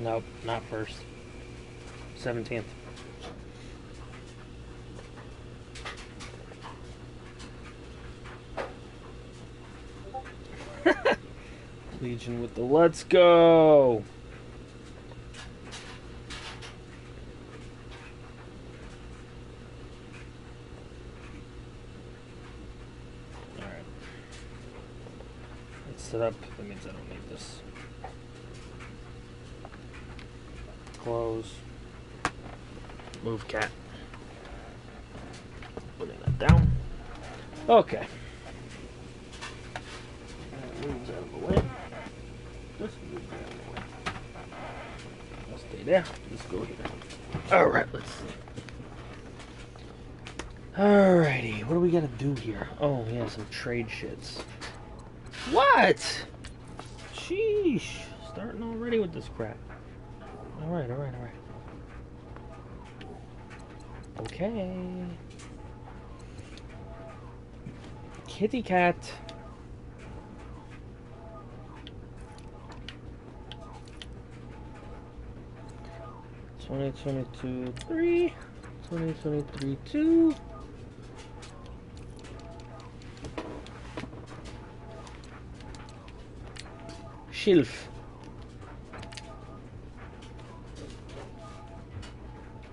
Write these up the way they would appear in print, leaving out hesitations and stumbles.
Nope, not first. 17th. Legion with the let's go. Alright. Let's set up. That means I don't need this. Close. Move cat. Putting that down. Okay. That moves out of the way. This moves out of the way. I'll stay there. Let's go here. Alright, let's see. Alrighty, what do we gotta do here? Oh, yeah, some trade shits. What? Sheesh. Starting already with this crap. Alright. Okay. Kitty cat. (2022) 3, 2023 2. Shelf.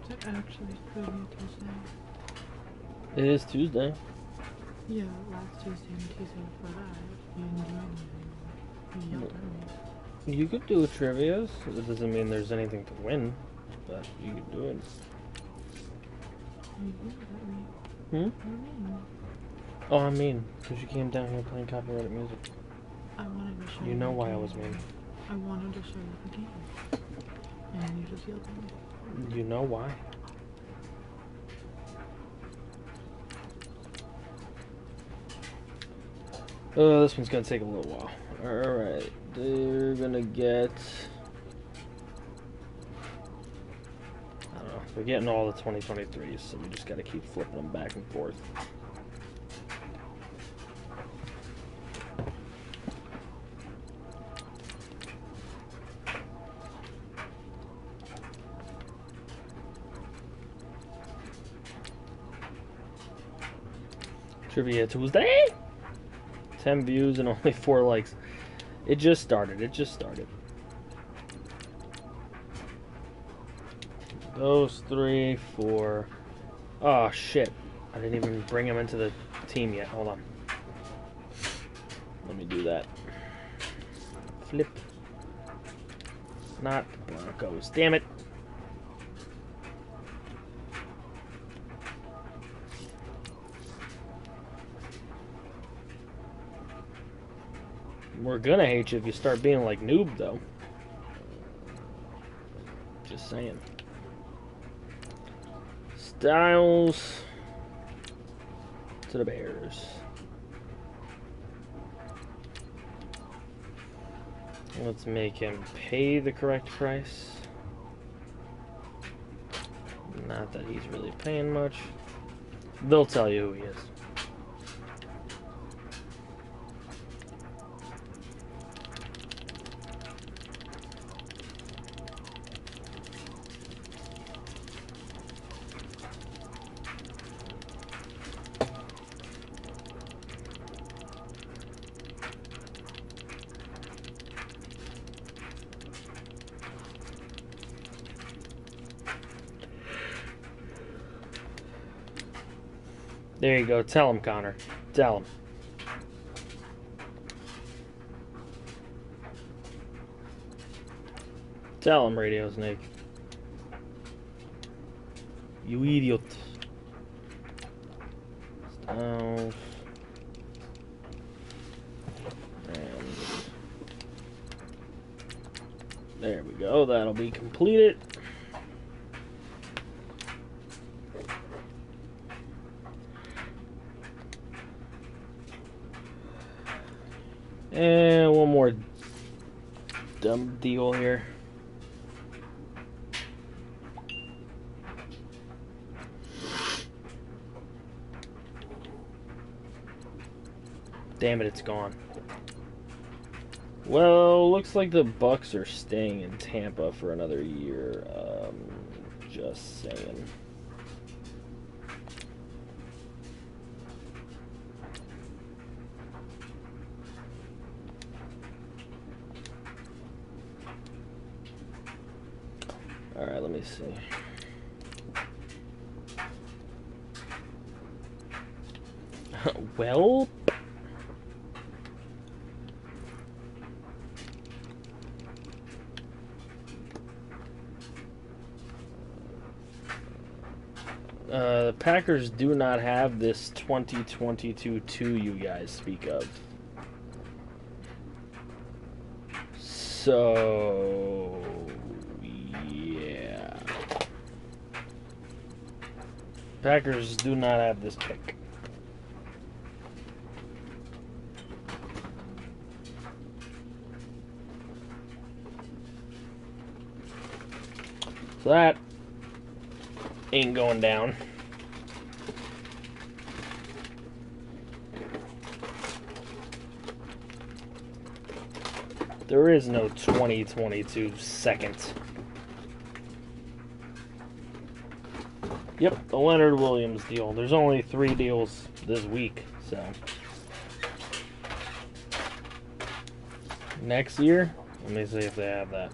Is it actually Trivia Tuesday? It is Tuesday. Yeah, last Tuesday and Tuesday before that, you didn't do anything. You yelled at me. You could do a trivia. It doesn't mean there's anything to win, but you could do it. You yelled at me. Hmm? What do you mean? Oh, I mean, because you came down here playing copyrighted music. I wanted to show You you know the why I game. was mean. I wanted to show you the game. And you just yelled at me. You know why. Oh, this one's gonna take a little while. Alright, they're gonna get... I don't know, they're getting all the 2023s, so we just gotta keep flipping them back and forth. Trivia Tuesday? 10 views and only 4 likes. It just started. Those 3, 4. Oh, shit. I didn't even bring him into the team yet. Hold on. Let me do that. Flip. Not the Broncos. Damn it. We're gonna hate you if you start being like Noob, though. Just saying. Styles to the Bears. Let's make him pay the correct price. Not that he's really paying much. They'll tell you who he is. There you go. Tell him, Connor. Tell him. Tell him, Radio Snake. You idiot. Styles. And there we go. That'll be completed. And one more dumb deal here. Damn it, it's gone. Well, looks like the Bucks are staying in Tampa for another year. Just saying. All right, let me see. Well, the Packers do not have this 2022 you guys speak of. So, yeah. Packers do not have this pick. So that ain't going down. There is no 2022 second. Yep, the Leonard Williams deal. There's only 3 deals this week, so. Next year, let me see if they have that.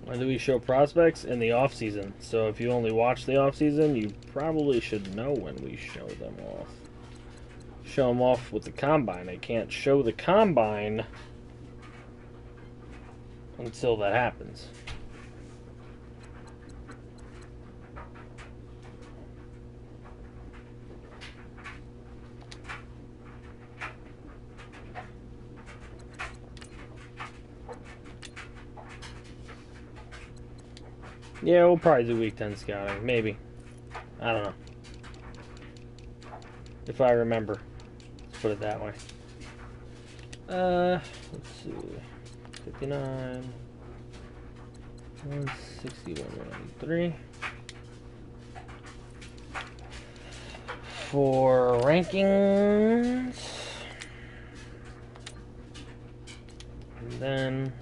When do we show prospects? In the off-season. So if you only watch the off-season, you probably should know when we show them off. Show them off with the combine. I can't show the combine until that happens. Yeah, we'll probably do week 10 scouting. Maybe. I don't know. If I remember. Let's put it that way. Let's see. 59. 161, 193. For rankings. And then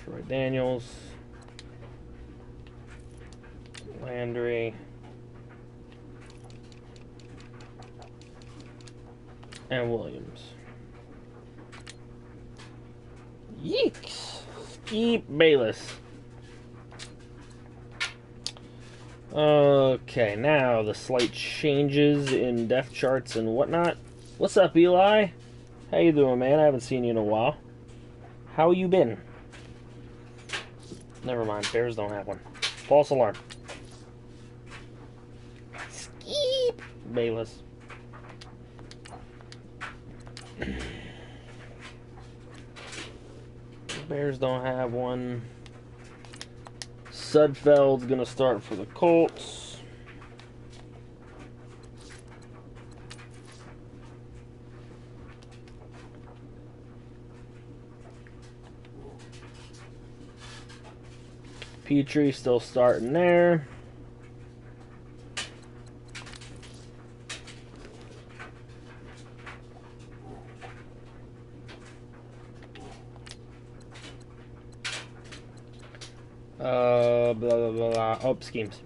Troy Daniels, Landry, and Williams. Yeeks! Skip Bayless. Okay, now the slight changes in depth charts and whatnot. What's up, Eli? How you doing, man? I haven't seen you in a while. How you been? Never mind, Bears don't have one. False alarm. Skip Bayless. Bears don't have one. Sudfeld's gonna start for the Colts. Petrie still starting there. Blah, blah, blah, blah. Oh, schemes.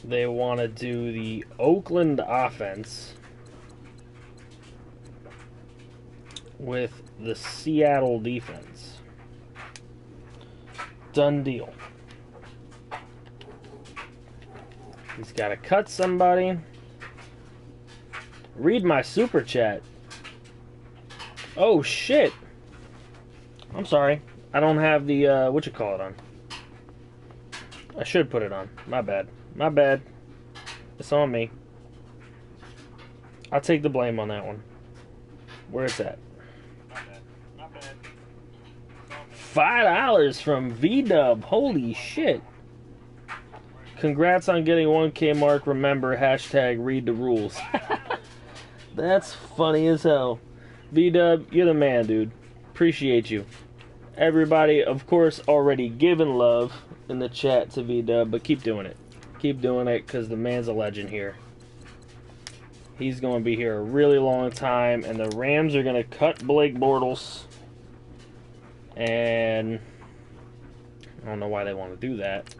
They want to do the Oakland offense with the Seattle defense. Done deal. He's got to cut somebody. Read my super chat. Oh, shit. I'm sorry. I don't have the, whatchamacallit on. I should put it on. My bad. My bad. It's on me. I'll take the blame on that one. Where it's at. $5 from V-Dub. Holy shit. Congrats on getting 1K mark. Remember, hashtag read the rules. That's funny as hell. V-Dub, you're the man, dude. Appreciate you. Everybody, of course, already given love in the chat to V-Dub, but keep doing it. Keep doing it, because the man's a legend here. He's going to be here a really long time, and the Rams are going to cut Blake Bortles. And I don't know why they want to do that.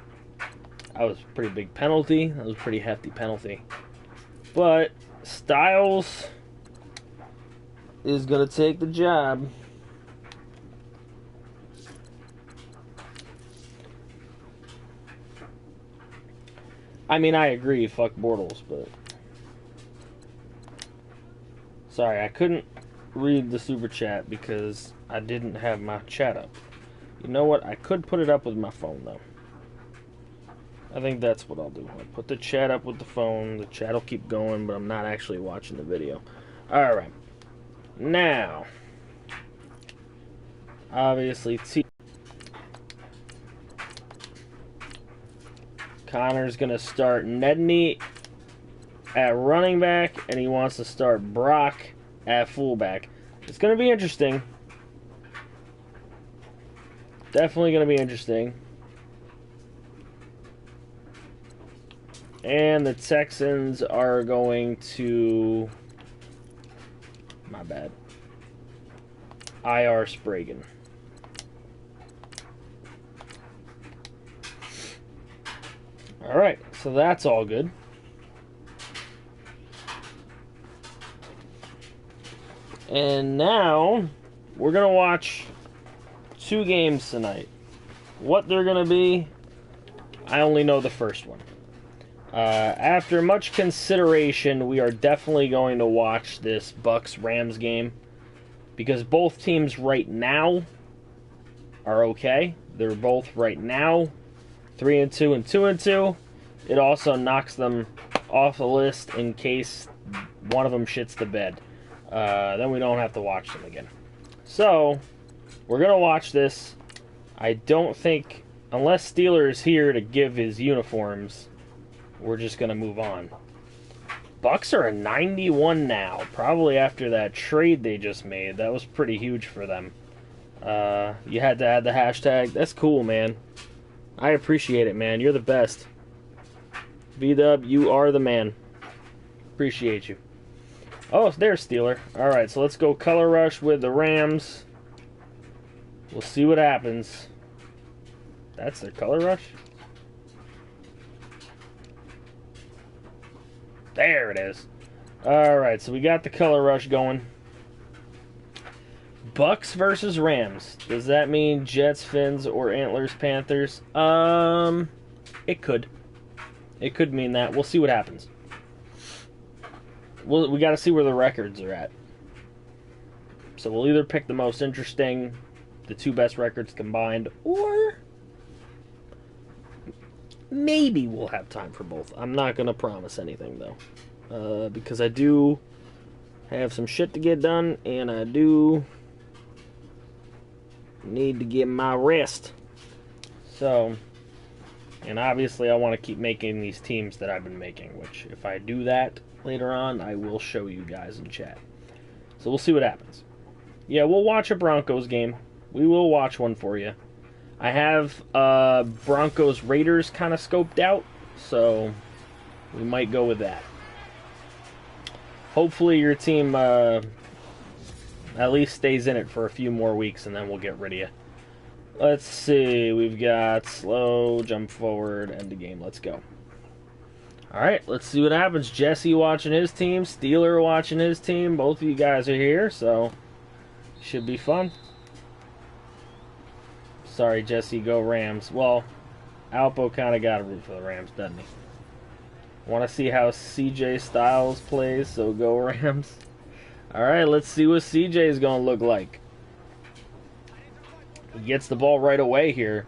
That was a pretty big penalty. That was a pretty hefty penalty. But Styles is going to take the job. I mean, I agree, fuck Bortles, but... Sorry, I couldn't read the super chat because I didn't have my chat up. You know what? I could put it up with my phone, though. I think that's what I'll do. I'll put the chat up with the phone. The chat will keep going, but I'm not actually watching the video. Alright. Now, obviously, Connor's going to start Nedney at running back, and he wants to start Brock at fullback. It's going to be interesting. Definitely going to be interesting. And the Texans are going to... My bad. IR Spragan. Alright, so that's all good. And now, we're going to watch 2 games tonight. What they're going to be, I only know the first one. After much consideration, we are definitely going to watch this Bucs-Rams game. Because both teams right now are okay. They're both right now 3-2 and 2-2. It also knocks them off the list in case one of them shits the bed. Then we don't have to watch them again. So, we're going to watch this. I don't think, unless Steeler is here to give his uniforms, we're just going to move on. Bucs are a 91 now, probably after that trade they just made. That was pretty huge for them. You had to add the hashtag. That's cool, man. I appreciate it, man. You're the best. V-Dub, you are the man. Appreciate you. Oh, there's Steeler. Alright, so let's go Color Rush with the Rams. We'll see what happens. That's their Color Rush? There it is. Alright, so we got the Color Rush going. Bucs versus Rams. Does that mean Jets, Fins, or Antlers, Panthers? It could. It could mean that. We'll see what happens. We got to see where the records are at. So we'll either pick the most interesting, the 2 best records combined, or maybe we'll have time for both. I'm not going to promise anything, though. Because I do have some shit to get done, and I do need to get my rest. So, and obviously I want to keep making these teams that I've been making, which if I do that later on, I will show you guys in chat. So we'll see what happens. Yeah, we'll watch a Broncos game. We will watch one for you. I have Broncos Raiders kind of scoped out, so we might go with that. Hopefully your team at least stays in it for a few more weeks, and then we'll get rid of you. Let's see. We've got slow, jump forward, end the game. Let's go. Alright, let's see what happens. Jesse watching his team, Steeler watching his team. Both of you guys are here, so should be fun. Sorry, Jesse, go Rams. Well, Alpo kind of got to root for the Rams, doesn't he? Want to see how CJ Styles plays, so go Rams. Alright, let's see what CJ is going to look like. He gets the ball right away here.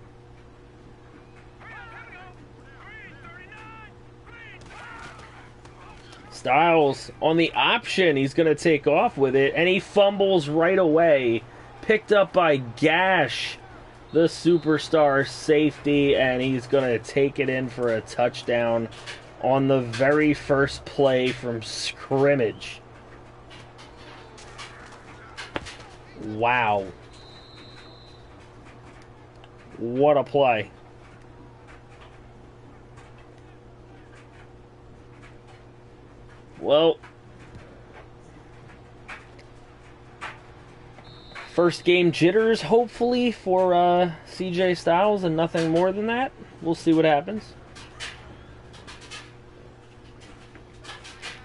Styles on the option. He's going to take off with it, and he fumbles right away. Picked up by Gash. the superstar safety, and he's going to take it in for a touchdown on the very first play from scrimmage. Wow. What a play. Well, first game jitters, hopefully, for CJ Styles, and nothing more than that. We'll see what happens.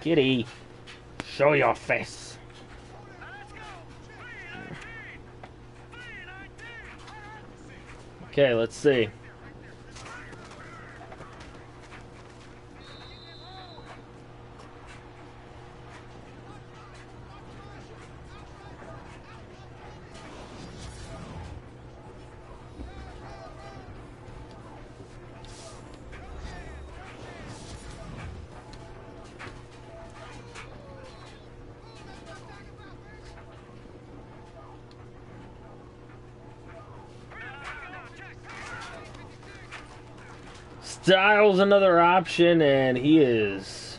Kitty, show your face. Okay, let's see. Styles another option, and he is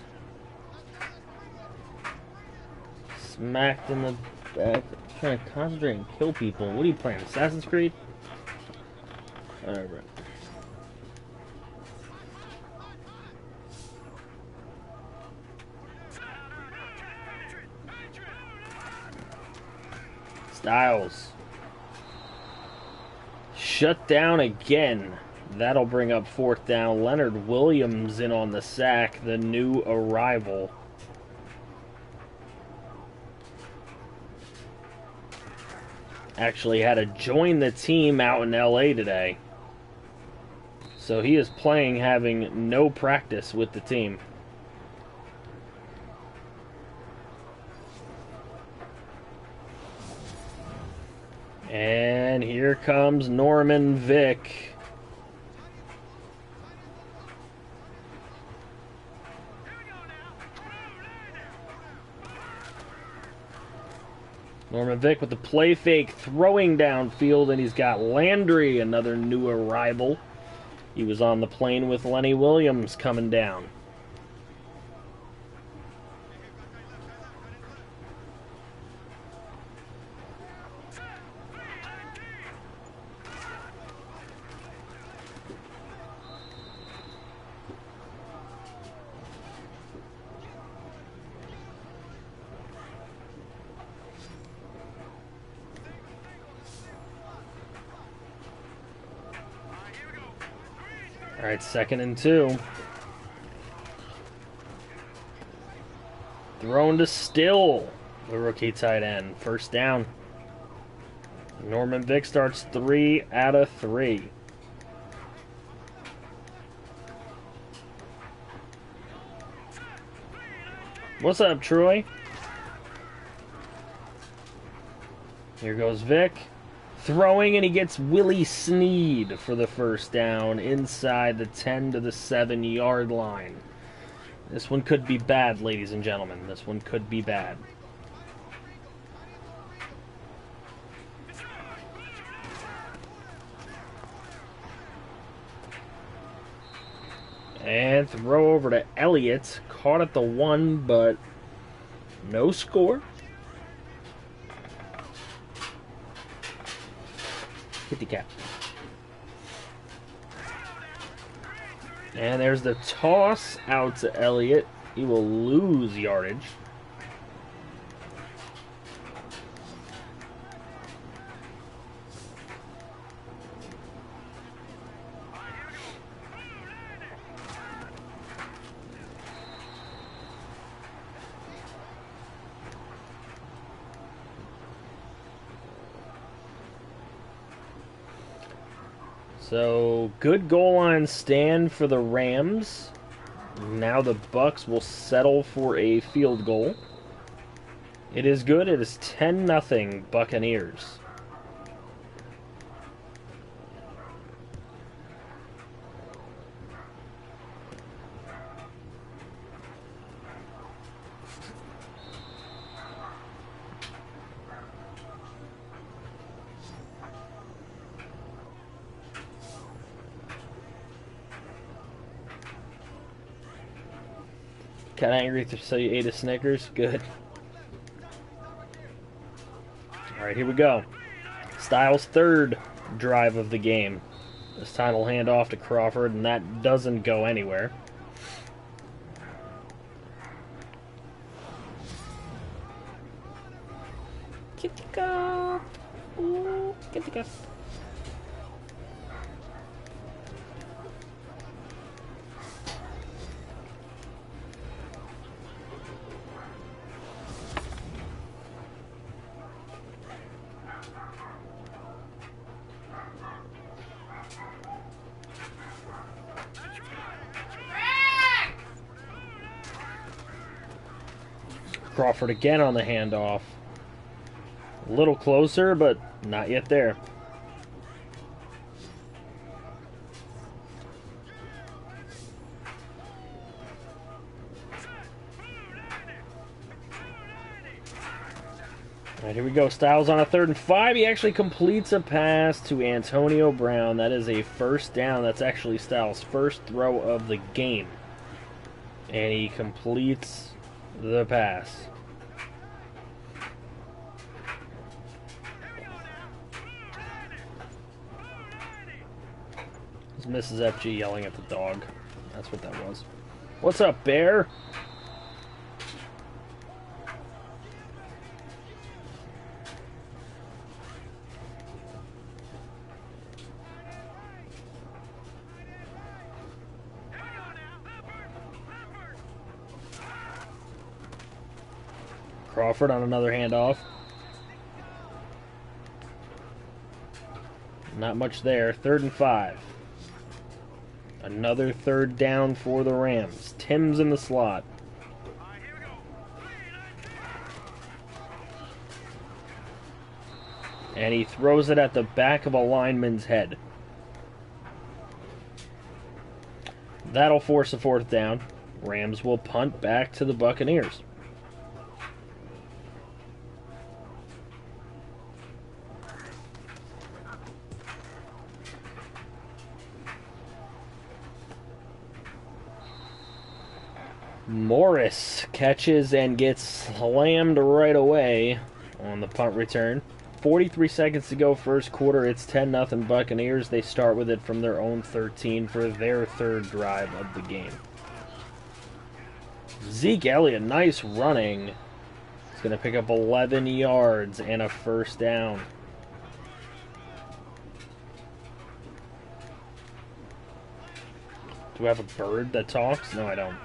smacked in the back. Trying to concentrate and kill people. What are you playing? Assassin's Creed? Alright. Styles. Shut down again. That'll bring up fourth down. Leonard Williams in on the sack, the new arrival. Actually had to join the team out in LA today. So he is playing having no practice with the team. And here comes Norman Vick. Norman Vick with the play fake, throwing downfield, and he's got Landry, another new arrival. He was on the plane with Lenny Williams coming down. All right, 2nd and 2. Thrown to Still, the rookie tight end. First down. Norman Vick starts 3 out of 3. What's up, Troy? Here goes Vick. Throwing, and he gets Willie Snead for the first down inside the 10 to the 7-yard line. This one could be bad, ladies and gentlemen. This one could be bad. And throw over to Elliott. Caught at the 1, but no score. Kitty cat. And there's the toss out to Elliott. He will lose yardage. So, good goal line stand for the Rams. Now the Bucks will settle for a field goal. It is good. It is 10-0 Buccaneers. Got angry so you ate a Snickers? Good. Alright, here we go. Styles' third drive of the game. This time he'll hand off to Crawford, and that doesn't go anywhere. Get the cup. Ooh, get the cup. Crawford again on the handoff. A little closer, but not yet there. All right, here we go. Styles on a 3rd and 5. He actually completes a pass to Antonio Brown. That is a first down. That's actually Styles' first throw of the game. And he completes the pass. This Mrs. FG yelling at the dog. That's what that was. What's up, Bear? Crawford on another handoff. Not much there. 3rd and 5. Another 3rd down for the Rams. Tim's in the slot. And he throws it at the back of a lineman's head. That'll force a 4th down. Rams will punt back to the Buccaneers. Morris catches and gets slammed right away on the punt return. 43 seconds to go first quarter. It's 10-0 Buccaneers. They start with it from their own 13 for their 3rd drive of the game. Zeke Elliott, nice running. He's going to pick up 11 yards and a first down. Do I have a bird that talks? No, I don't.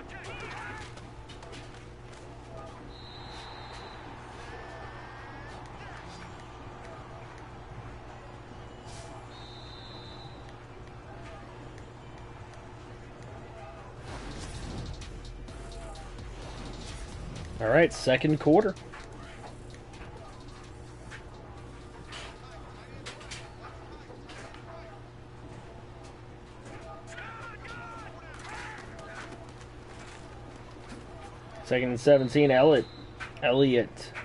All right, 2nd quarter. Second and 17, Elliott,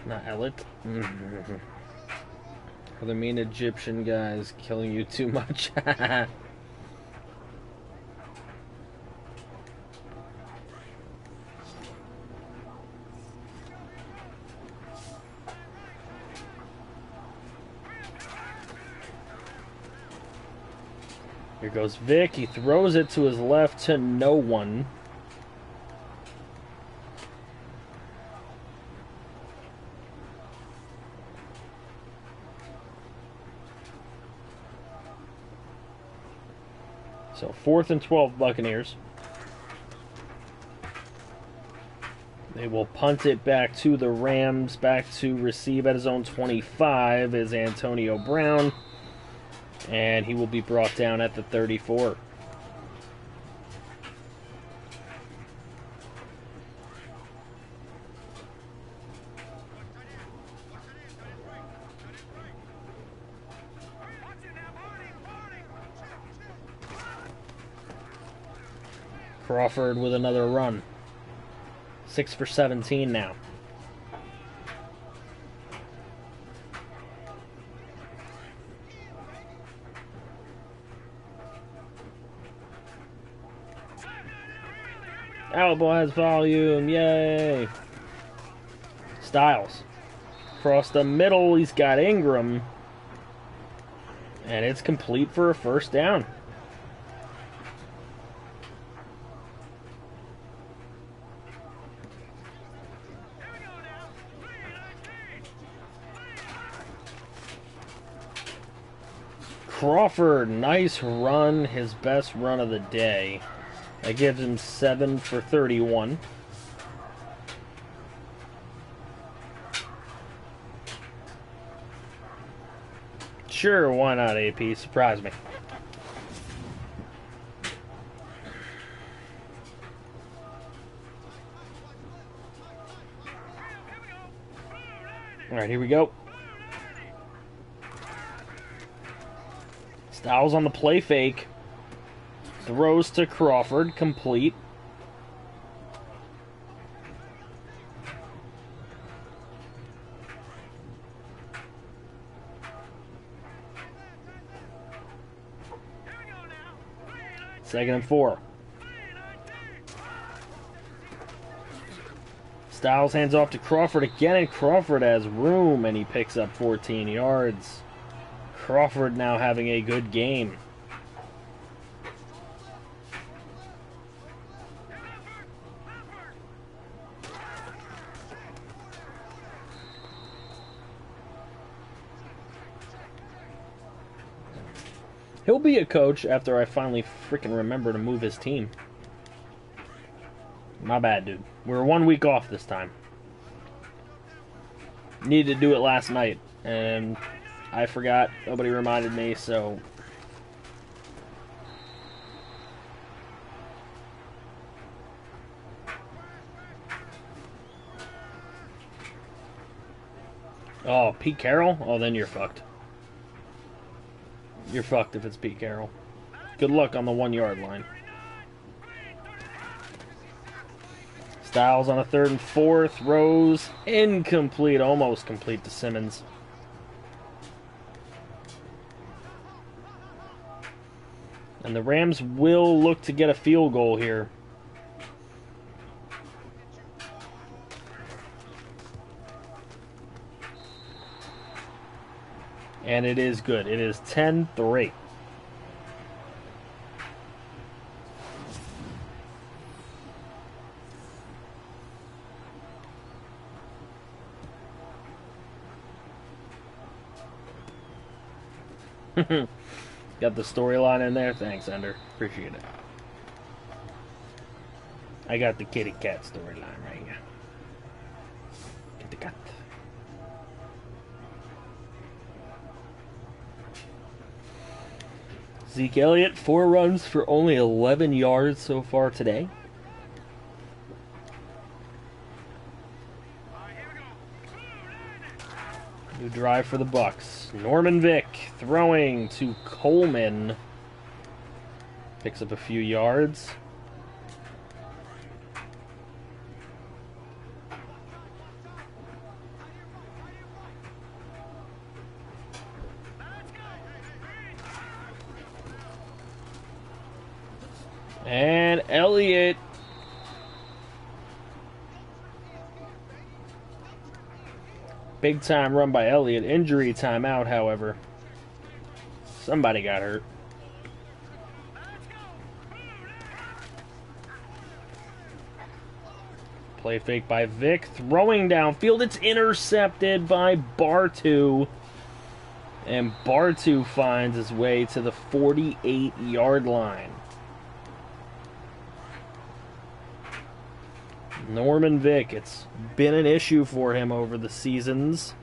not Elliott. Are the mean Egyptian guys killing you too much? Here goes Vic. He throws it to his left to no one. So 4th and 12 Buccaneers. They will punt it back to the Rams. Back to receive at his own 25 is Antonio Brown. And he will be brought down at the 34. Crawford with another run. 6 for 17 now. Elbow has volume. Yay. Styles. Across the middle, he's got Ingram. And it's complete for a first down. Crawford, nice run, his best run of the day. That gives him 7 for 31. Sure, why not, AP? Surprise me. Alright, here we go. Styles on the play fake. Throws to Crawford, complete. Second and 4. Styles hands off to Crawford again, and Crawford has room, and he picks up 14 yards. Crawford now having a good game. He'll be a coach after I finally freaking remember to move his team. My bad, dude. We were 1 week off this time. Needed to do it last night, and I forgot. Nobody reminded me, so... Oh, Pete Carroll? Oh, then you're fucked. You're fucked if it's Pete Carroll. Good luck on the 1 yard line. Styles on a 3rd and 4. Throws incomplete. Almost complete to Simmons. And the Rams will look to get a field goal here. And it is good. It is 10-3. Got the storyline in there. Thanks, Ender. Appreciate it. I got the kitty cat storyline right here. Kitty cat. Zeke Elliott, 4 runs for only 11 yards so far today. New drive for the Bucks. Norman Vick throwing to Coleman. Picks up a few yards. And Elliott. Big time run by Elliott. Injury timeout, however. Somebody got hurt. Play fake by Vick. Throwing downfield. It's intercepted by Bartu. And Bartu finds his way to the 48-yard line. Norman Vick, it's been an issue for him over the seasons.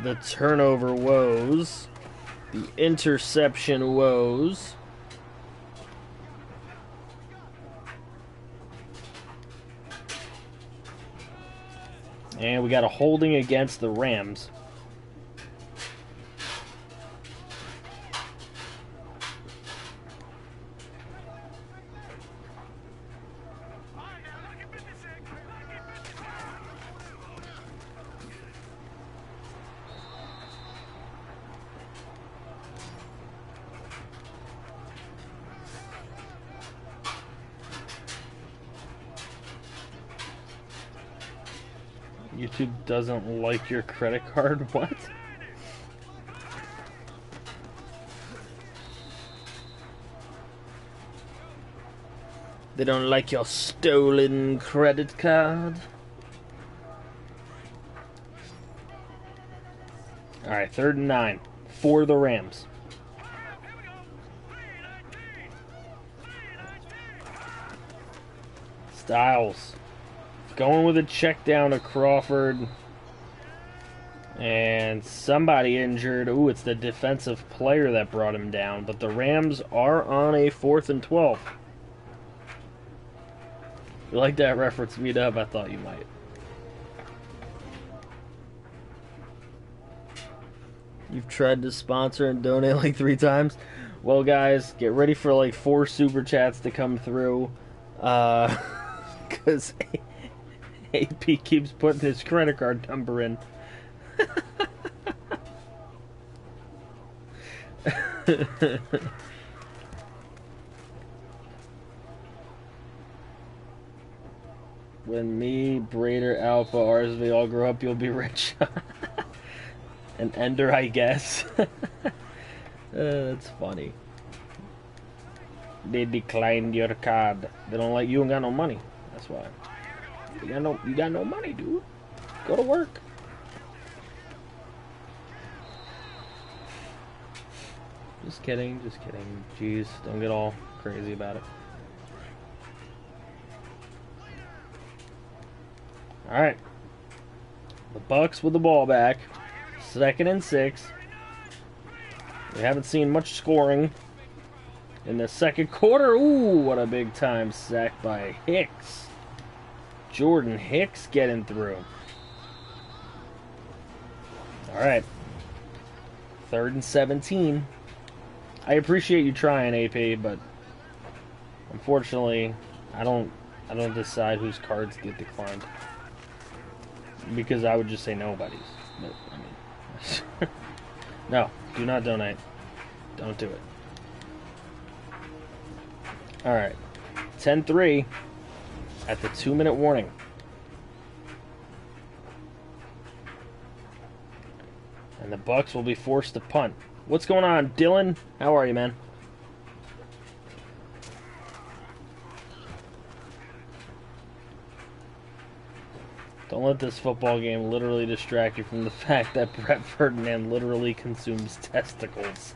The turnover woes. The interception woes. And we got a holding against the Rams. YouTube doesn't like your credit card? What? They don't like your stolen credit card? Alright, 3rd and 9 for the Rams. Styles going with a check down to Crawford. And somebody injured. Ooh, it's the defensive player that brought him down. But the Rams are on a 4th and 12. You like that reference, meet up? I thought you might. You've tried to sponsor and donate like 3 times? Well, guys, get ready for like 4 super chats to come through. Because AP keeps putting his credit card number in. When me, Brader, Alpha, RSV all grow up, you'll be rich. An ender, I guess. That's funny. They declined your card. They don't like you and got no money. That's why. You got no money, dude. Go to work. Just kidding, just kidding. Jeez, don't get all crazy about it. Alright. The Bucks with the ball back. 2nd and 6. We haven't seen much scoring in the second quarter. Ooh, what a big time sack by Hicks. Jordan Hicks getting through. Alright. 3rd and 17. I appreciate you trying, AP, but unfortunately, I don't decide whose cards get declined. Because I would just say nobody's. But, I mean, no, do not donate. Don't do it. Alright. 10-3 at the 2-minute warning. And the Bucks will be forced to punt. What's going on, Dylan? How are you, man? Don't let this football game literally distract you from the fact that Brett Ferdinand literally consumes testicles.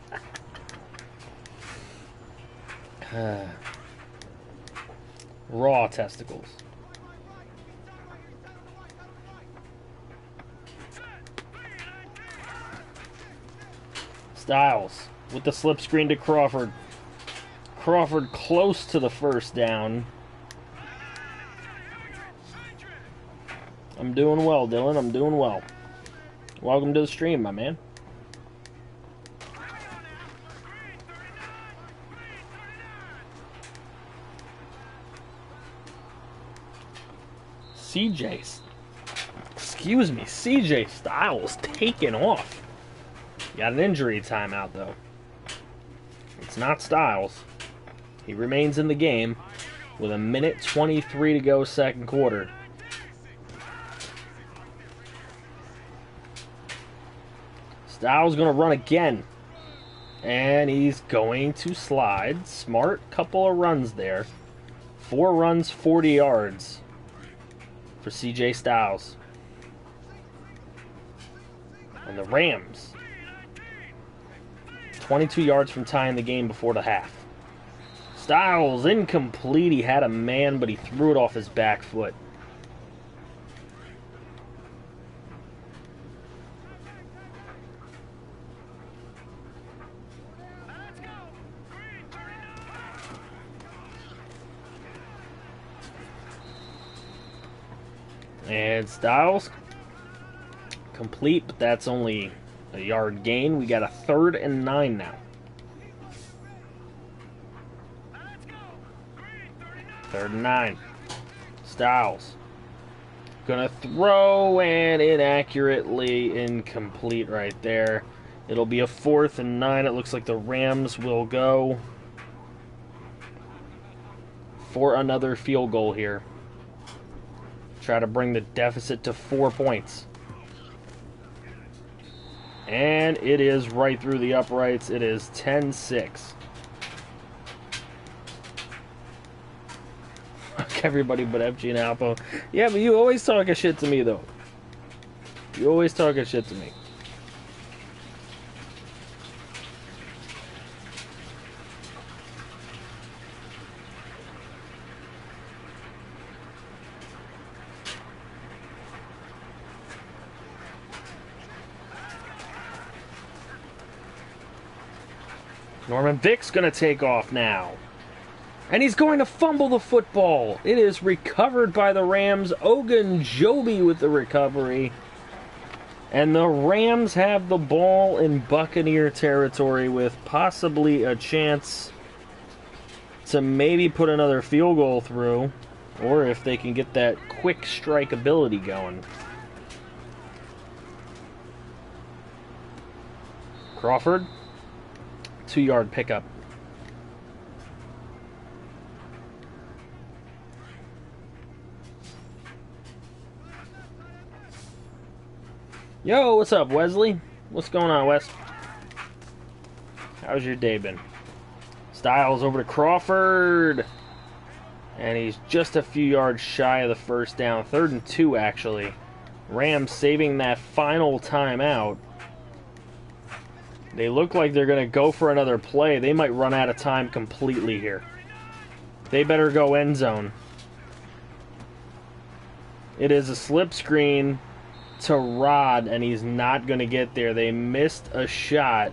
Raw testicles. Styles with the slip screen to Crawford. Crawford close to the first down. I'm doing well, Dylan. I'm doing well. Welcome to the stream, my man. CJ Styles taking off. Got an injury timeout, though. It's not Styles. He remains in the game with 1:23 to go, second quarter. Styles going to run again. And he's going to slide. Smart couple of runs there. 4 runs, 40 yards for CJ Styles. And the Rams, 22 yards from tying the game before the half. Styles incomplete. He had a man, but he threw it off his back foot. And Styles complete, but that's only a yard gain. We got a 3rd and 9 now. 3rd and 9. Styles gonna throw, and inaccurately incomplete right there. It'll be a 4th and 9. It looks like the Rams will go for another field goal here. Try to bring the deficit to 4 points. And it is right through the uprights. It is 10-6. Fuck everybody but FG and Alpo. Yeah, but you always talk a shit to me, though. You always talk a shit to me. Norman Vick's going to take off now. And he's going to fumble the football. It is recovered by the Rams. Ogunjobi with the recovery. And the Rams have the ball in Buccaneer territory with possibly a chance to maybe put another field goal through. Or if they can get that quick strike ability going. Crawford. 2-yard pickup. Yo, what's up, Wesley? What's going on, Wes? How's your day been? Styles over to Crawford. And he's just a few yards shy of the first down. 3rd and 2, actually. Rams saving that final timeout. They look like they're going to go for another play. They might run out of time completely here. They better go end zone. It is a slip screen to Rod, and he's not going to get there. They missed a shot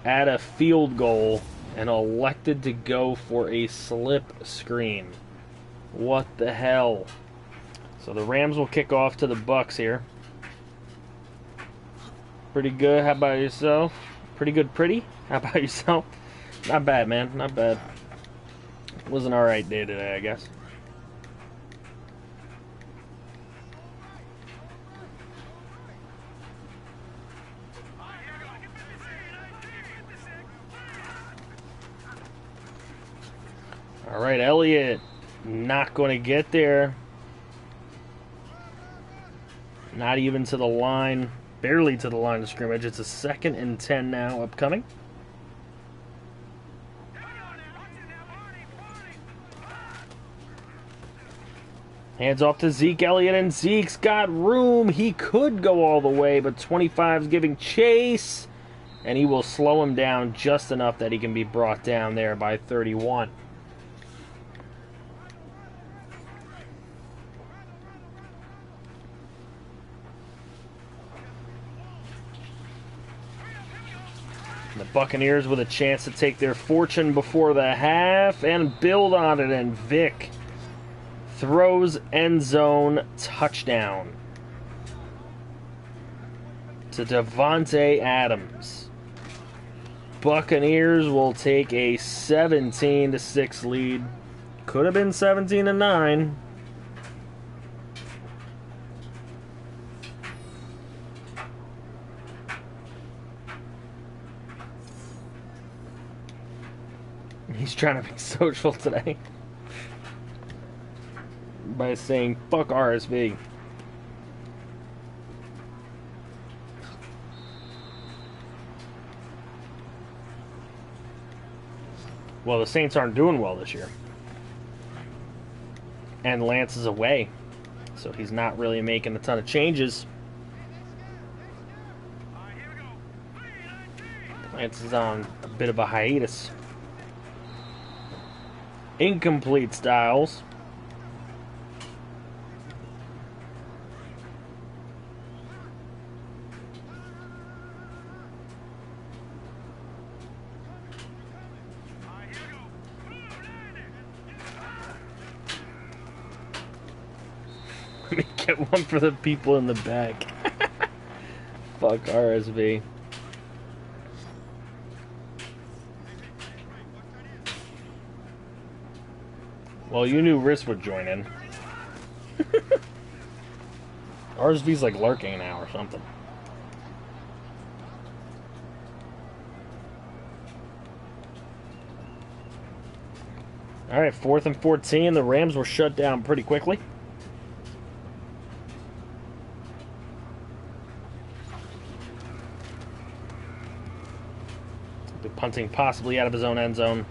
at a field goal and elected to go for a slip screen. What the hell? So the Rams will kick off to the Bucks here. Pretty good. How about yourself? Pretty good, pretty? How about yourself? Not bad, man. Not bad. It was an alright day today, I guess. Alright, Elliott. Not going to get there. Not even to the line. Barely to the line of scrimmage. It's a 2nd and 10 now upcoming. Hands off to Zeke Elliott, and Zeke's got room. He could go all the way, but 25's giving chase. And he will slow him down just enough that he can be brought down there by 31. The Buccaneers with a chance to take their fortune before the half and build on it, and Vick throws end zone touchdown to Devontae Adams. Buccaneers will take a 17-6 lead. Could have been 17-9. He's trying to be social today by saying fuck RSV. Well, the Saints aren't doing well this year. And Lance is away, so he's not really making a ton of changes. Lance is on a bit of a hiatus. Incomplete, Styles. Let me get one for the people in the back. Fuck RSV. Well, you knew Riss would join in. RSV's like lurking now or something. Alright, 4th and 14. The Rams were shut down pretty quickly. The punting possibly out of his own end zone.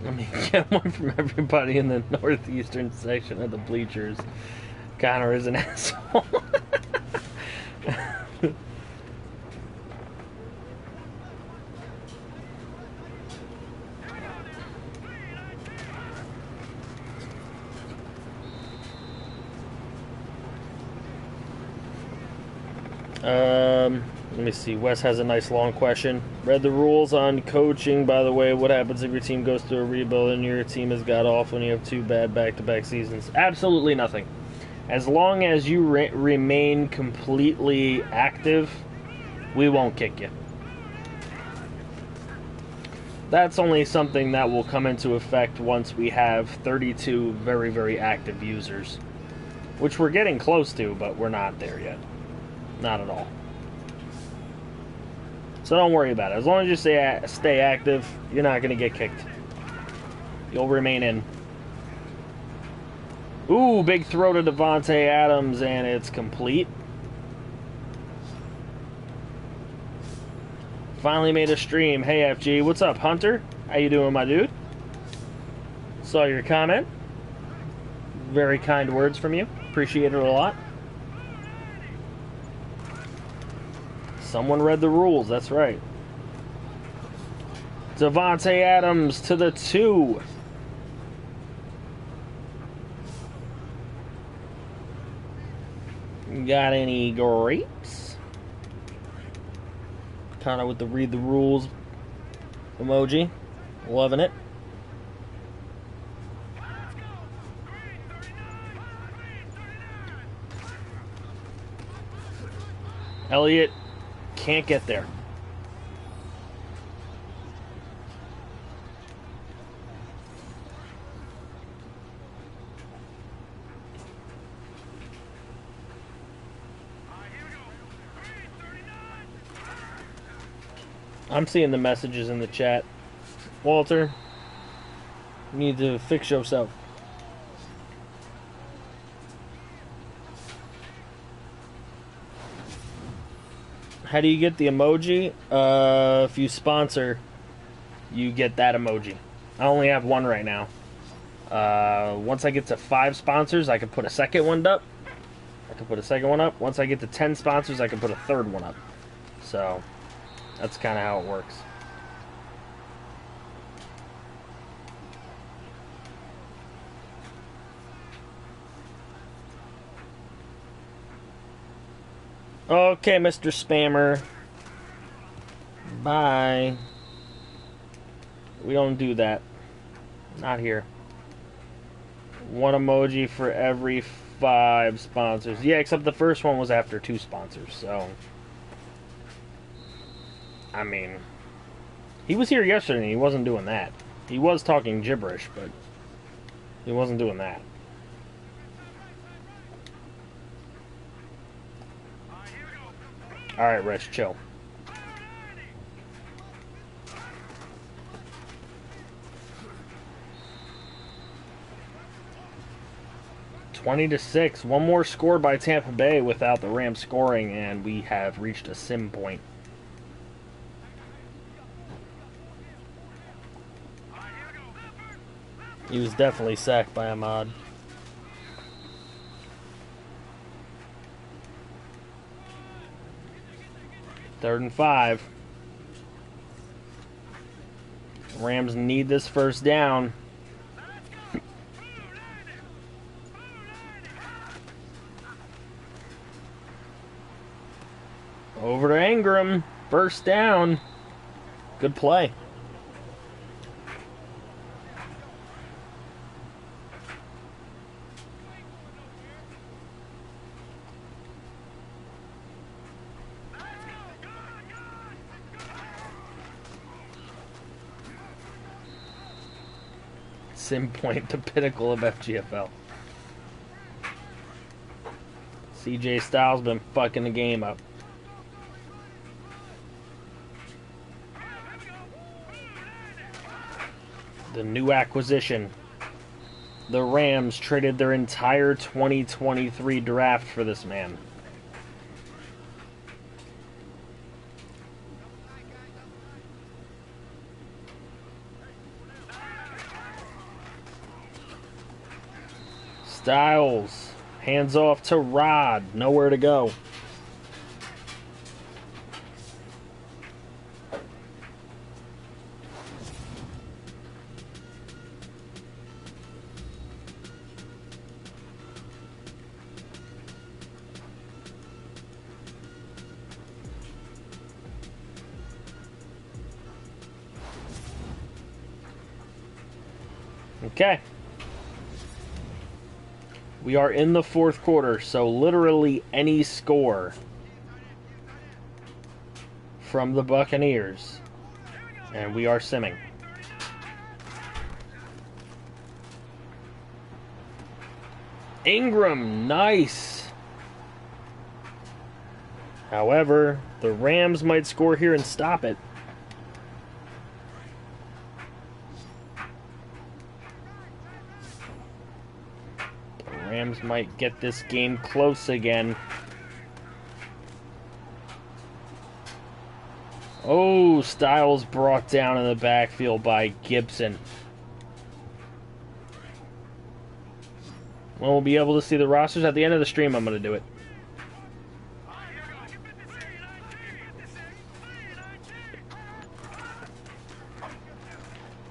Let me get one from everybody in the northeastern section of the bleachers. Connor is an asshole. Let me see. Wes has a nice long question. Read the rules on coaching, by the way. What happens if your team goes through a rebuild and your team has got off when you have 2 bad back-to-back seasons? Absolutely nothing. As long as you remain completely active, we won't kick you. That's only something that will come into effect once we have 32 very, very active users. Which we're getting close to, but we're not there yet. Not at all. So don't worry about it. As long as you stay active, you're not going to get kicked. You'll remain in. Ooh, big throw to Devontae Adams, and it's complete. Finally made a stream. Hey, FG. What's up, Hunter? How you doing, my dude? Saw your comment. Very kind words from you. Appreciate it a lot. Someone read the rules, that's right. Devontae Adams to the 2. Got any grapes? Kind of with the read the rules emoji. Loving it. Elliott can't get there. I'm seeing the messages in the chat. Walter, you need to fix yourself. How do you get the emoji? If you sponsor, you get that emoji. I only have one right now. Once I get to 5 sponsors, I can put a second one up. Once I get to 10 sponsors, I can put a third one up. So, that's kind of how it works. Okay, Mr. Spammer. Bye. We don't do that. Not here. One emoji for every 5 sponsors. Yeah, except the first one was after 2 sponsors, so... I mean... He was here yesterday and he wasn't doing that. He was talking gibberish, but... he wasn't doing that. Alright, Rich, chill. (20-6). One more score by Tampa Bay without the Rams scoring, and we have reached a sim point. He was definitely sacked by Ahmad. Third and 5. Rams need this first down. Over to Ingram. First down. Good play. Sim point, the pinnacle of FGFL. CJ Styles been fucking the game up. The new acquisition. The Rams traded their entire 2023 draft for this man. Styles. Hands off to Rod. Nowhere to go. Okay. We are in the fourth quarter, so literally any score from the Buccaneers. And we are simming. Ingram, nice. However, the Rams might score here and stop it. Rams might get this game close again. Oh, Styles brought down in the backfield by Gibson. Well, we'll be able to see the rosters at the end of the stream. I'm going to do it.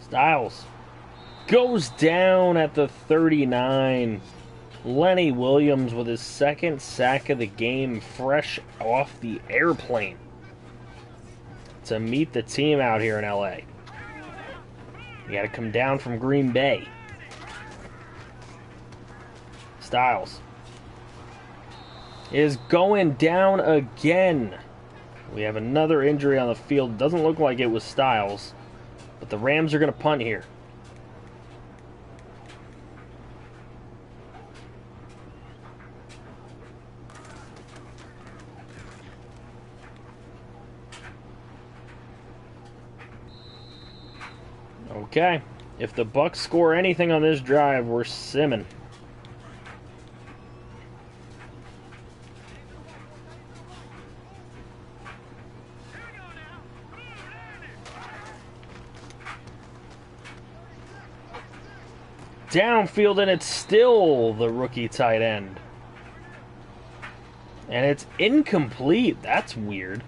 Styles goes down at the 39. Lenny Williams with his second sack of the game, fresh off the airplane to meet the team out here in LA. You got to come down from Green Bay. Styles is going down again. We have another injury on the field. Doesn't look like it was Styles, but the Rams are going to punt here. Okay, if the Bucks score anything on this drive, we're simming. Downfield, and it's still the rookie tight end. And it's incomplete. That's weird.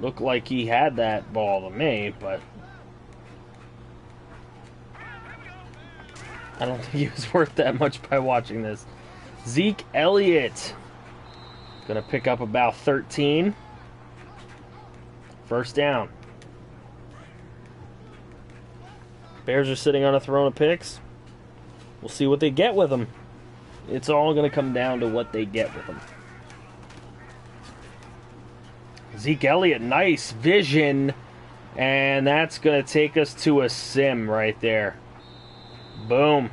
Looked like he had that ball to me, but I don't think he was worth that much by watching this. Zeke Elliott going to pick up about 13. First down. Bears are sitting on a throne of picks. We'll see what they get with them. It's all going to come down to what they get with them. Zeke Elliott, nice vision. And that's going to take us to a sim right there. Boom.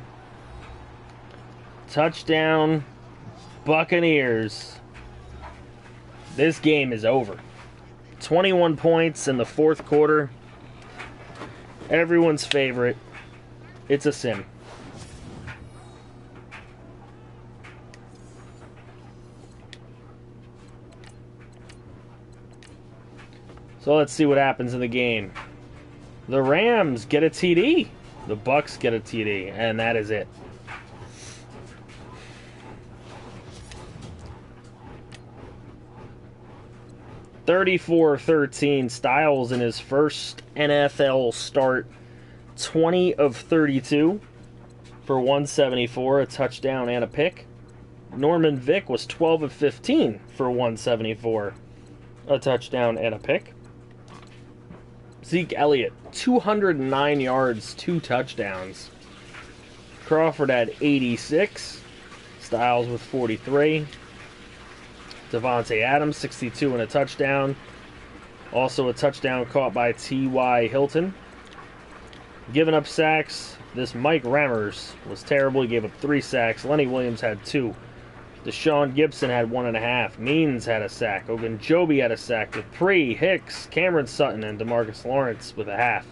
Touchdown, Buccaneers. This game is over. 21 points in the fourth quarter. Everyone's favorite. It's a sim. So let's see what happens in the game. The Rams get a TD. The Bucks get a TD, and that is it. (34-13). Styles in his first NFL start, 20 of 32 for 174, a touchdown and a pick. Norman Vick was 12 of 15 for 174, a touchdown and a pick. Zeke Elliott, 209 yards, 2 touchdowns. Crawford had 86. Styles with 43. Devontae Adams, 62 and a touchdown. Also a touchdown caught by T.Y. Hilton. Giving up sacks, this Mike Rammers was terrible. He gave up 3 sacks. Lenny Williams had 2. Deshaun Gibson had 1.5. Means had a sack. Ogunjobi had a sack. Dupree, Hicks, Cameron Sutton, and DeMarcus Lawrence with a half.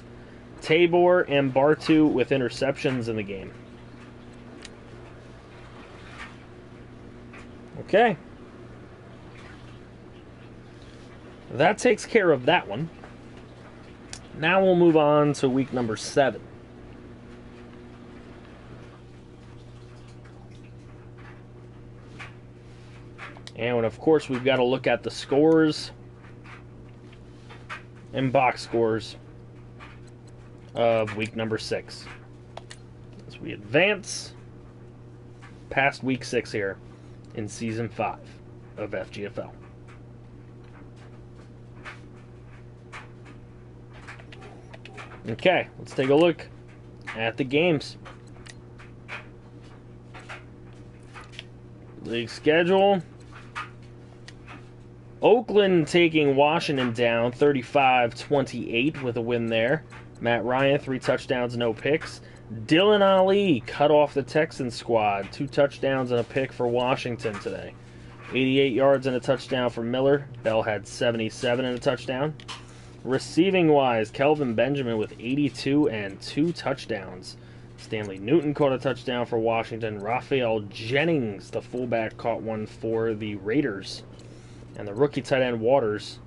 Tabor and Bartu with interceptions in the game. Okay. That takes care of that one. Now we'll move on to week number 7. And of course, we've got to look at the scores and box scores of week number 6 as we advance past week 6 here in season 5 of FGFL. Okay, let's take a look at the games. League schedule. Oakland taking Washington down 35-28 with a win there. Matt Ryan, 3 touchdowns, no picks. Dylan Ali cut off the Texans squad. 2 touchdowns and a pick for Washington today. 88 yards and a touchdown for Miller. Bell had 77 and a touchdown. Receiving-wise, Kelvin Benjamin with 82 and 2 touchdowns. Stanley Newton caught a touchdown for Washington. Raphael Jennings, the fullback, caught one for the Raiders. And the rookie tight end Waters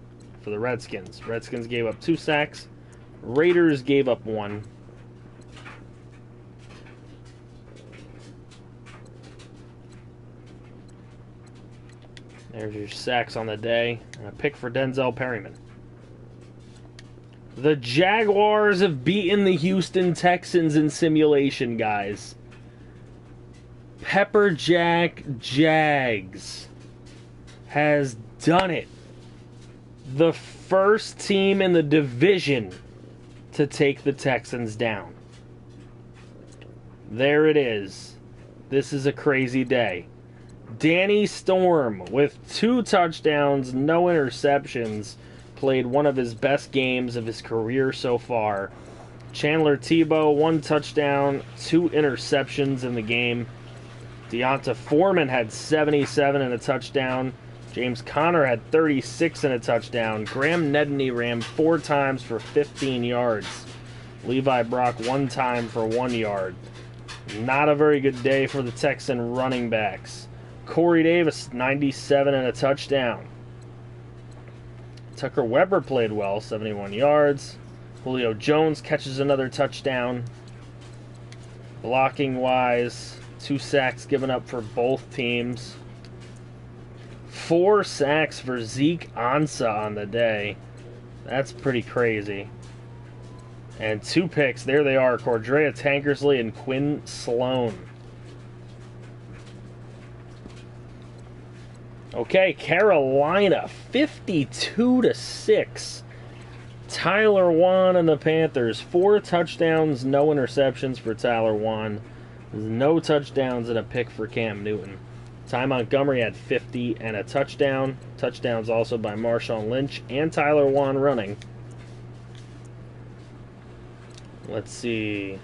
for the Redskins. Redskins gave up 2 sacks. Raiders gave up 1. There's your sacks on the day. And a pick for Denzel Perryman. The Jaguars have beaten the Houston Texans in simulation, guys. Pepper Jack Jags has done it. The first team in the division to take the Texans down. There it is. This is a crazy day. Danny Storm with 2 touchdowns, no interceptions, played one of his best games of his career so far. Chandler Tebow, 1 touchdown, 2 interceptions in the game. Deonta Foreman had 77 and a touchdown. James Conner had 36 and a touchdown. Graham Nedney ran 4 times for 15 yards. Levi Brock 1 time for 1 yard. Not a very good day for the Texan running backs. Corey Davis, 97 and a touchdown. Tucker Weber played well, 71 yards. Julio Jones catches another touchdown. Blocking-wise, 2 sacks given up for both teams. 4 sacks for Zeke Ansah on the day. That's pretty crazy. And 2 picks. There they are, Cordrea Tankersley and Quinn Sloan. Okay, Carolina, 52-6. Tyler Wan and the Panthers, 4 touchdowns, no interceptions for Tyler Wan. No touchdowns and a pick for Cam Newton. Ty Montgomery had 50 and a touchdown. Touchdowns also by Marshawn Lynch and Tyler Wan running. Let's see.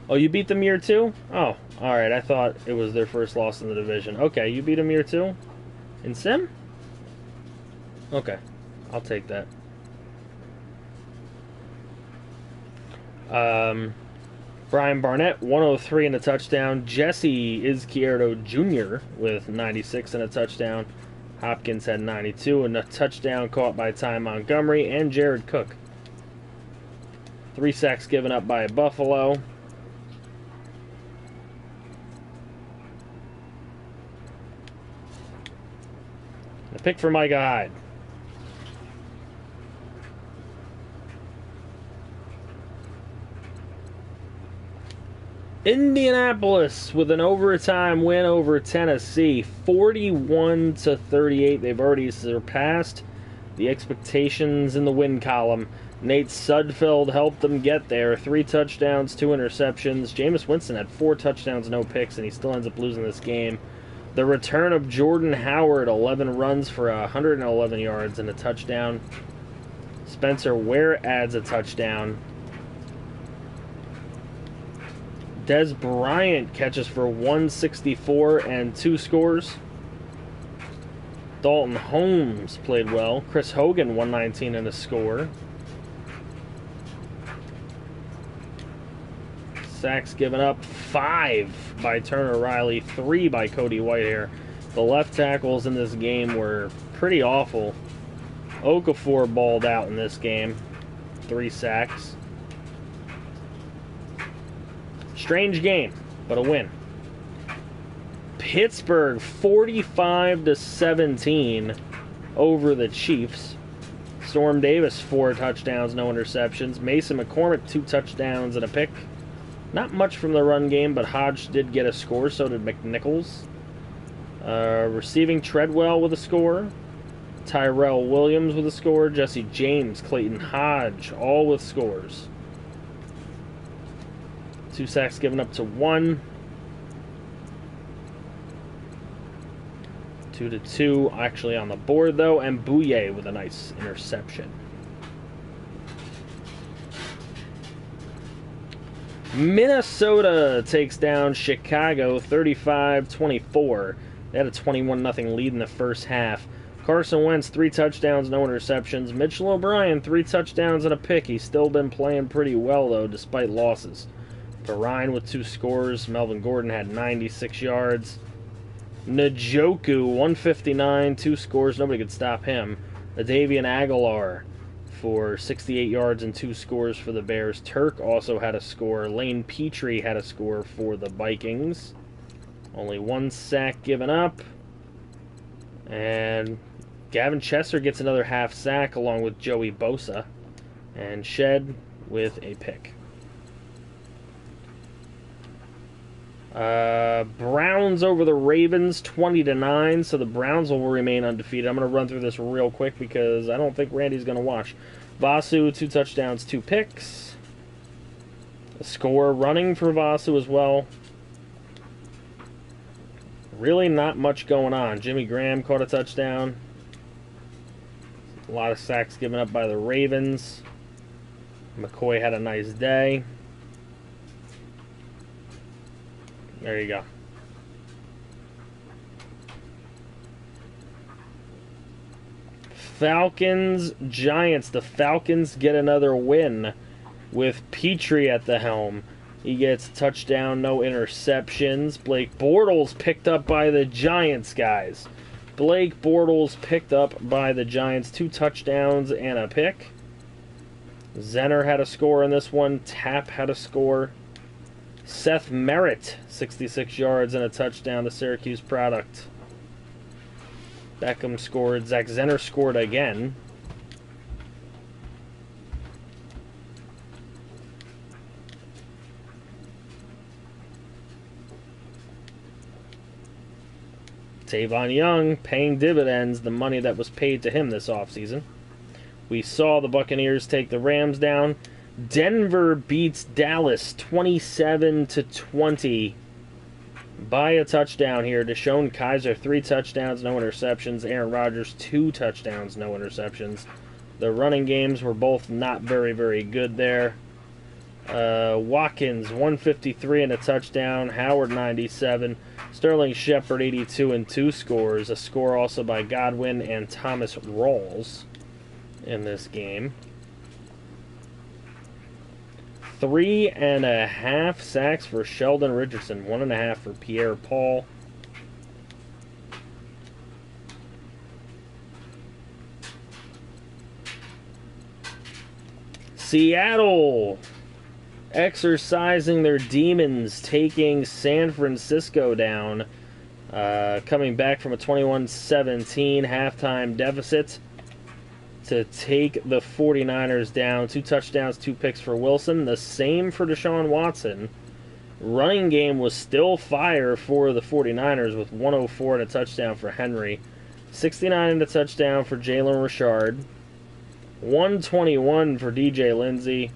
Oh, you beat them year 2? Oh, alright. I thought it was their first loss in the division. Okay, you beat them year 2? In Sim? Okay, I'll take that. Brian Barnett, 103 and a touchdown. Jesse Izquierdo Jr. with 96 and a touchdown. Hopkins had 92 and a touchdown caught by Ty Montgomery and Jared Cook. 3 sacks given up by Buffalo. A pick for Micah Hyde. Indianapolis with an overtime win over Tennessee, 41-38. They've already surpassed the expectations in the win column. Nate Sudfeld helped them get there. 3 touchdowns, 2 interceptions. Jameis Winston had 4 touchdowns, no picks, and he still ends up losing this game. The return of Jordan Howard, 11 runs for 111 yards and a touchdown. Spencer Ware adds a touchdown. Des Bryant catches for 164 and 2 scores. Dalton Holmes played well. Chris Hogan, 119 and a score. Sacks given up, 5 by Turner Riley, 3 by Cody Whitehair. The left tackles in this game were pretty awful. Okafor balled out in this game. 3 sacks. Strange game, but a win. Pittsburgh 45-17 over the Chiefs. Storm Davis 4 touchdowns, no interceptions. Mason McCormick 2 touchdowns and a pick. Not much from the run game, but Hodge did get a score, so did McNichols. Receiving Treadwell with a score. Tyrell Williams with a score. Jesse James, Clayton Hodge, all with scores. 2 sacks given up to 1. 2-2 actually on the board, though, and Bouye with a nice interception. Minnesota takes down Chicago 35-24. They had a 21-0 lead in the first half. Carson Wentz, 3 touchdowns, no interceptions. Mitchell O'Brien, 3 touchdowns and a pick. He's still been playing pretty well, though, despite losses. Perrine with 2 scores. Melvin Gordon had 96 yards. Njoku, 159, 2 scores. Nobody could stop him. Davian Aguilar for 68 yards and 2 scores for the Bears. Turk also had a score. Lane Petrie had a score for the Vikings. Only 1 sack given up. And Gavin Chester gets another half sack along with Joey Bosa. And Shed with a pick. Browns over the Ravens 20-9, so the Browns will remain undefeated. I'm going to run through this real quick because I don't think Randy's going to watch. Vasu, 2 touchdowns, 2 picks. A score running for Vasu as well. Really not much going on. Jimmy Graham caught a touchdown. A lot of sacks given up by the Ravens. McCoy had a nice day. There you go. Falcons, Giants. The Falcons get another win with Petrie at the helm. He gets a touchdown, no interceptions. Blake Bortles picked up by the Giants, guys. Blake Bortles picked up by the Giants. 2 touchdowns and a pick. Zenner had a score in this one. Tapp had a score. Seth Merritt, 66 yards and a touchdown, the Syracuse product. Beckham scored. Zach Zenner scored again. Tavon Young paying dividends, the money that was paid to him this offseason. We saw the Buccaneers take the Rams down. Denver beats Dallas 27-20 by a touchdown here. Deshaun Kaiser, 3 touchdowns, no interceptions. Aaron Rodgers, 2 touchdowns, no interceptions. The running games were both not very, very good there. Watkins, 153 and a touchdown. Howard, 97. Sterling Shepard, 82 and 2 scores. A score also by Godwin and Thomas Rawls in this game. 3.5 sacks for Sheldon Richardson. 1.5 for Pierre Paul. Seattle exercising their demons, taking San Francisco down. Coming back from a 21-17 halftime deficit to take the 49ers down. 2 touchdowns, 2 picks for Wilson. The same for Deshaun Watson. Running game was still fire for the 49ers with 104 and a touchdown for Henry. 69 and a touchdown for Jalen Richard. 121 for DJ Lindsey.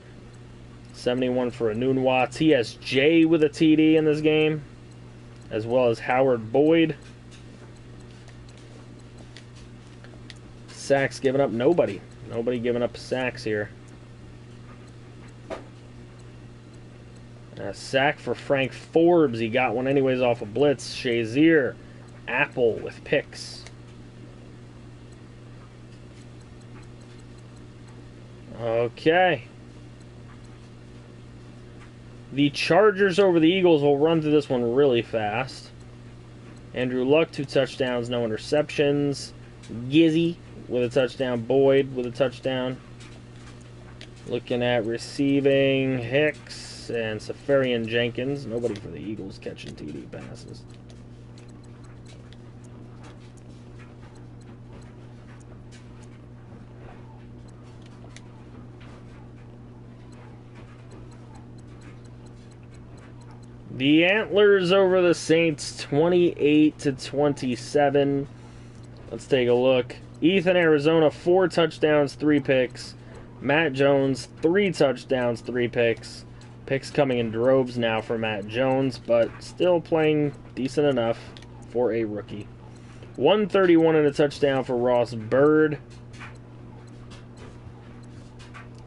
71 for Anunwa. TSJ with a TD in this game, as well as Howard Boyd. Sacks given up, nobody. Nobody giving up sacks here. A sack for Frank Forbes. He got one anyways off a blitz. Shazier, Apple with picks. Okay. The Chargers over the Eagles. Will run through this one really fast. Andrew Luck, 2 touchdowns, no interceptions. Gizzy with a touchdown. Boyd with a touchdown. Looking at receiving, Hicks and Safarian Jenkins. Nobody for the Eagles catching TD passes. The Antlers over the Saints, 28-27. Let's take a look. Ethan, Arizona, 4 touchdowns, 3 picks. Matt Jones, 3 touchdowns, 3 picks. Picks coming in droves now for Matt Jones, but still playing decent enough for a rookie. 131 and a touchdown for Ross Bird.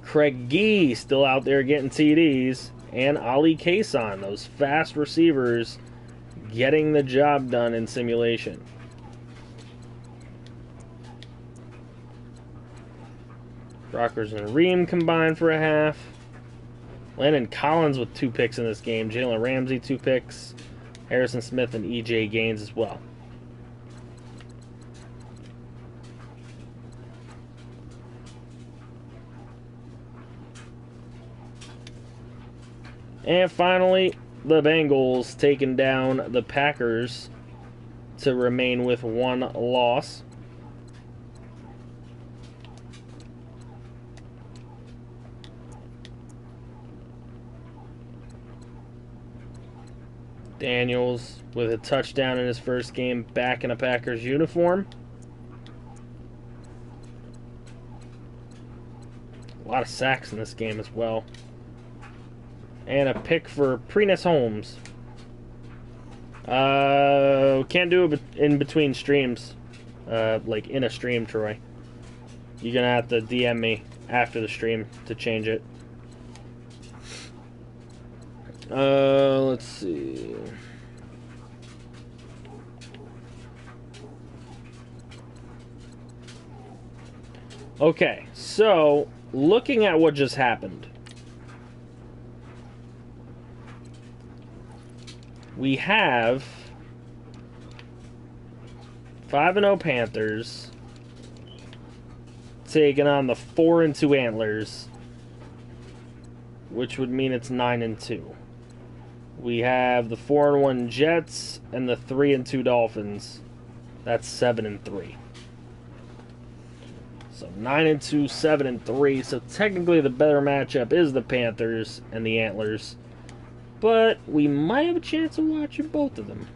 Craig Gee still out there getting TDs. And Ali Kason, those fast receivers getting the job done in simulation. Rockers and Ream combined for a half. Landon Collins with 2 picks in this game. Jalen Ramsey, 2 picks. Harrison Smith and EJ Gaines as well. And finally, the Bengals taking down the Packers to remain with 1 loss. Daniels with a touchdown in his first game back in a Packers uniform. A lot of sacks in this game as well. And a pick for Prentice Holmes. Can't do it in between streams. Like in a stream, Troy. You're going to have to DM me after the stream to change it. Let's see. Okay, so looking at what just happened. We have 5-0 Panthers taking on the 4-2 Antlers, which would mean it's 9-2. We have the 4-1 Jets and the 3-2 Dolphins. That's 7-3. So 9-2, 7-3. So technically the better matchup is the Panthers and the Antlers. But we might have a chance of watching both of them.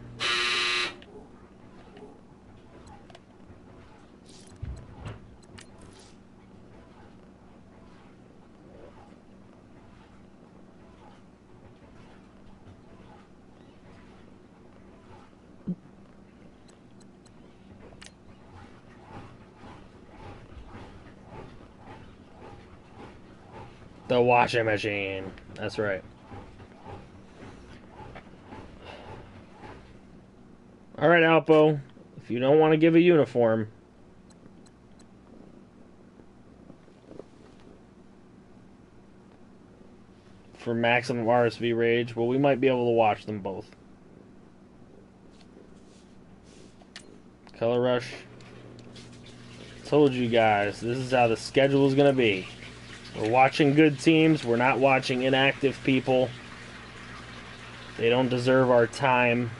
The washing machine. That's right. Alright, Alpo. If you don't want to give a uniform, for maximum RSV rage, well, we might be able to watch them both. Color Rush. Told you guys, this is how the schedule is going to be. We're watching good teams. We're not watching inactive people. They don't deserve our time.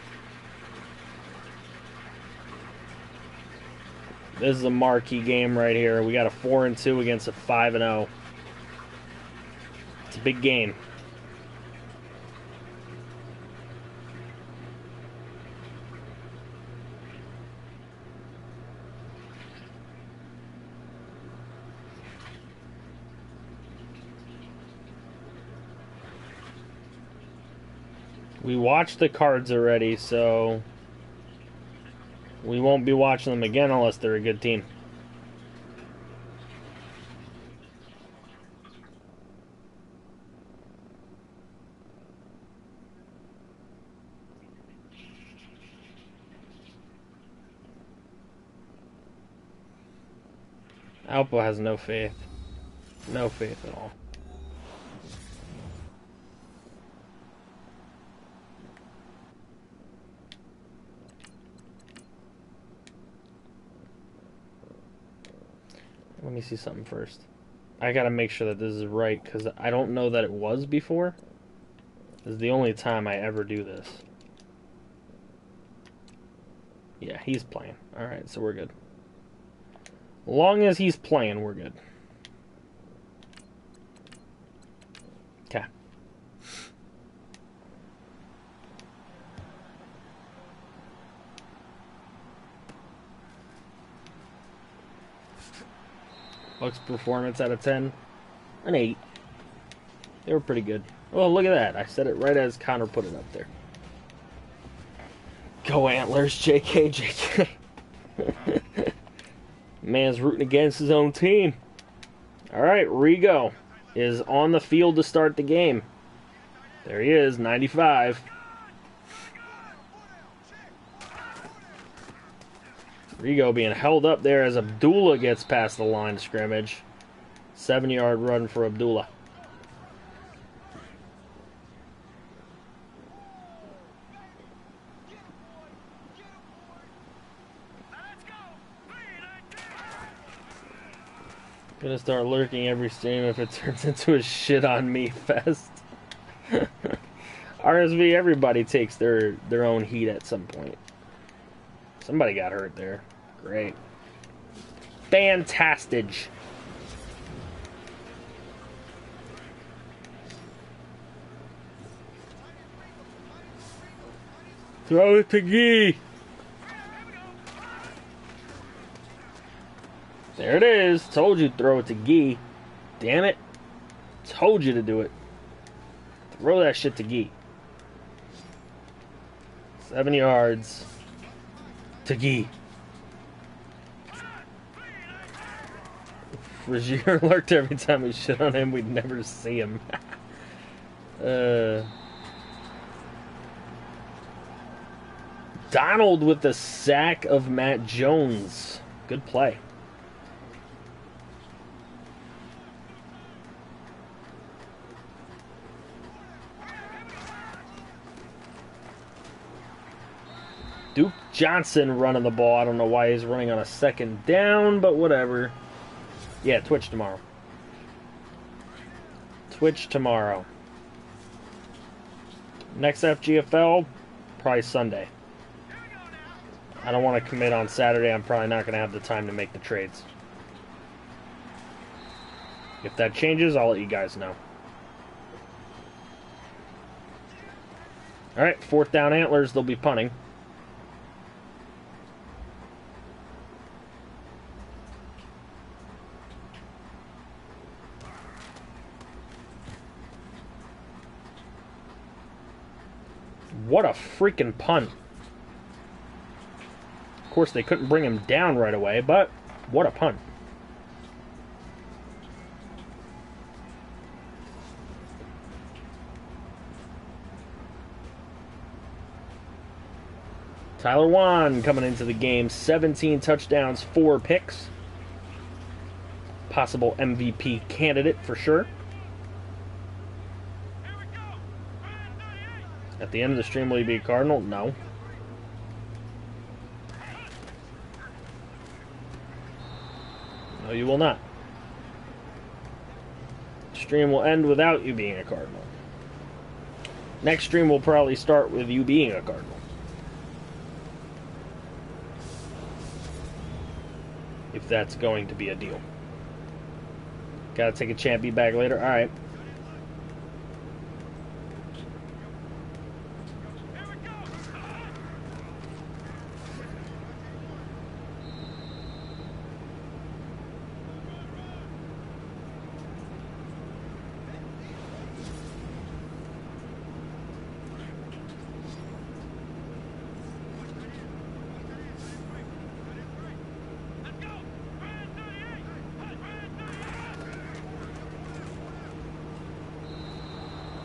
This is a marquee game right here. We got a 4-2 against a 5-0. It's a big game. We watched the cards already, so we won't be watching them again unless they're a good team. Alpo has no faith. No faith at all. me see something first. I gotta make sure that this is right, because I don't know that it was before. This is the only time I ever do this. Yeah, he's playing. Alright, so we're good. Long as he's playing, we're good. Okay. Bucks performance out of 10. An 8. They were pretty good. Oh, look at that. I said it right as Connor put it up there. Go Antlers, JK, JK. Man's rooting against his own team. Alright, Rigo is on the field to start the game. There he is, 95. Rigo being held up there as Abdullah gets past the line of scrimmage. 7-yard run for Abdullah. Gonna start lurking every stream if it turns into a shit on me fest. RSV, everybody takes their own heat at some point. Somebody got hurt there. Great. Fantastic. Throw it to Gee. There it is. Told you to throw it to Gee. Damn it. Told you to do it. Throw that shit to Gee. 7 yards. To Gee. Regier lurked every time we shit on him. We'd never see him. Donald with the sack of Matt Jones. Good play. Duke Johnson running the ball. I don't know why he's running on a second down, but whatever. Yeah, Twitch tomorrow. Twitch tomorrow. Next FGFL, probably Sunday. I don't want to commit on Saturday. I'm probably not going to have the time to make the trades. If that changes, I'll let you guys know. Alright, 4th down Antlers. They'll be punting. What a freaking punt. Of course, they couldn't bring him down right away, but what a punt. Tyler Wan coming into the game. 17 touchdowns, 4 picks. Possible MVP candidate for sure. At the end of the stream, will you be a Cardinal? No. No, you will not. Stream will end without you being a Cardinal. Next stream will probably start with you being a Cardinal. If that's going to be a deal. Gotta take a champy back later. Alright.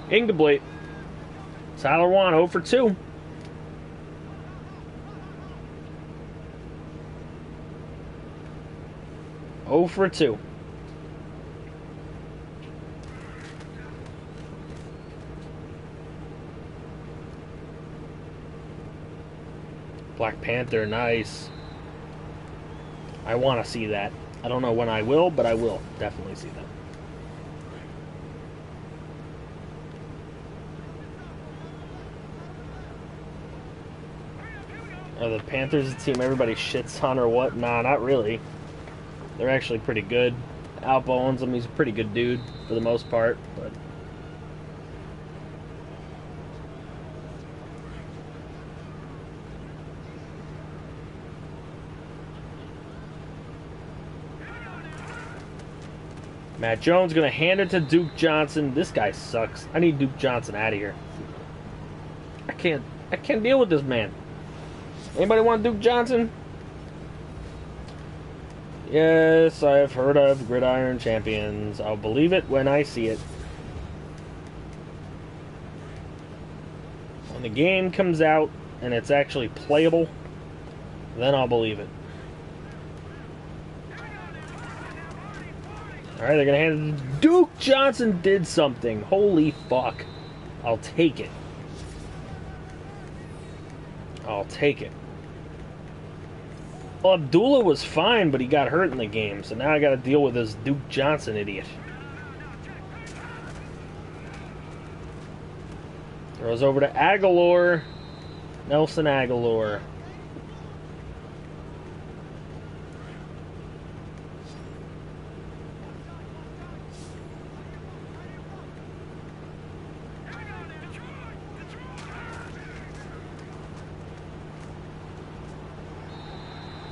Incomplete. Tyler Wan 0 for 2. Oh for 2. Black Panther, nice. I want to see that. I don't know when I will, but I will definitely see them. Are the Panthers a team everybody shits on or what? Nah, not really. They're actually pretty good. Alpo owns him. He's a pretty good dude for the most part, but... Matt Jones going to hand it to Duke Johnson. This guy sucks. I need Duke Johnson out of here. I can't deal with this man. Anybody want Duke Johnson? Yes, I've heard of Gridiron Champions. I'll believe it when I see it. When the game comes out and it's actually playable, then I'll believe it. Alright, they're going to hand it to Duke Johnson. Did something. Holy fuck. I'll take it. I'll take it. Well, Abdullah was fine, but he got hurt in the game, so now I got to deal with this Duke Johnson idiot. Throws over to Aguilar. Nelson Aguilar.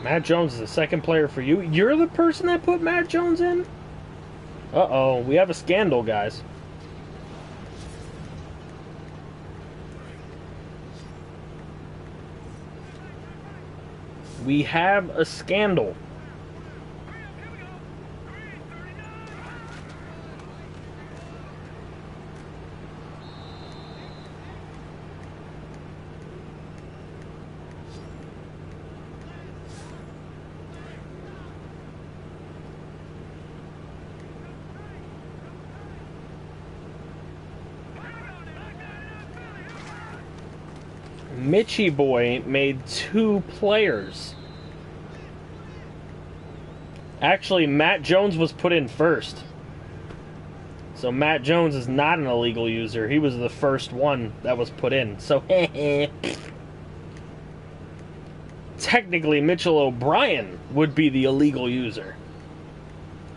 Matt Jones is the second player for you. You're the person that put Matt Jones in? Uh-oh. We have a scandal, guys. We have a scandal. Mitchy Boy made 2 players. Actually, Matt Jones was put in first. So Matt Jones is not an illegal user. He was the first one that was put in. So, technically, Mitchell O'Brien would be the illegal user.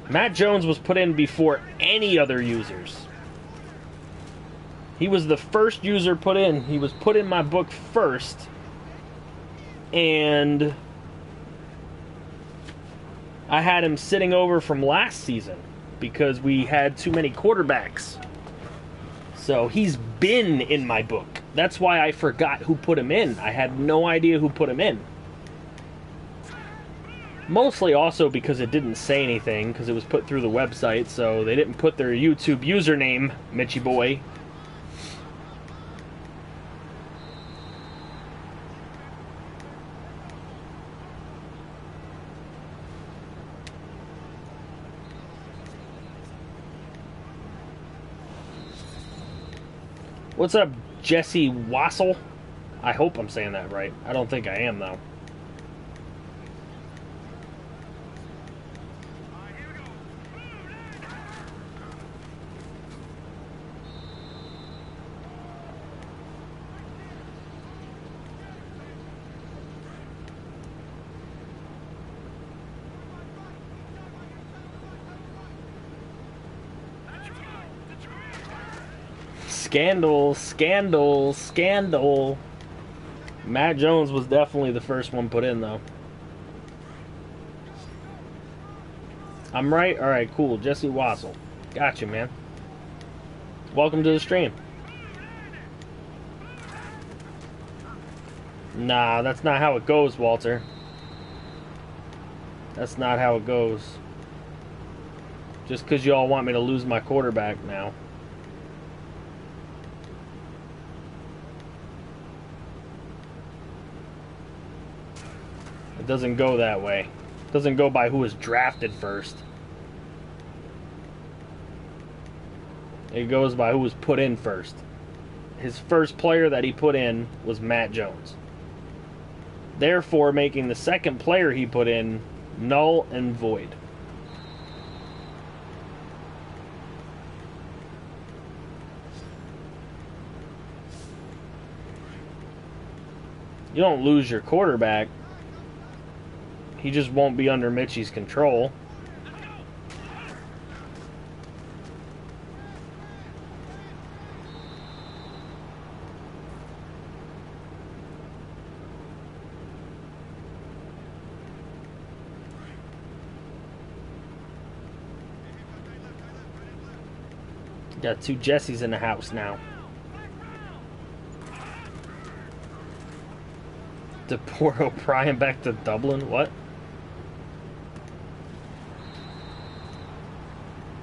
Matt Jones was put in before any other users. He was the first user put in. He was put in my book first. And I had him sitting over from last season because we had too many quarterbacks. So he's been in my book. That's why I forgot who put him in. I had no idea who put him in. Mostly also because it didn't say anything, because it was put through the website, so they didn't put their YouTube username, Mitchy Boy. What's up, Jesse Wassel? I hope I'm saying that right. I don't think I am, though. Scandal, scandal, scandal. Matt Jones was definitely the first one put in, though. I'm right? Alright, cool. Jesse Wassel. Gotcha, man. Welcome to the stream. Nah, that's not how it goes, Walter. That's not how it goes. Just because you all want me to lose my quarterback now. It doesn't go that way. It doesn't go by who was drafted first. It goes by who was put in first. His first player that he put in was Matt Jones. Therefore, making the second player he put in null and void. You don't lose your quarterback. He just won't be under Mitchie's control. Got two Jessies in the house now. Deport O'Brien back to Dublin? What?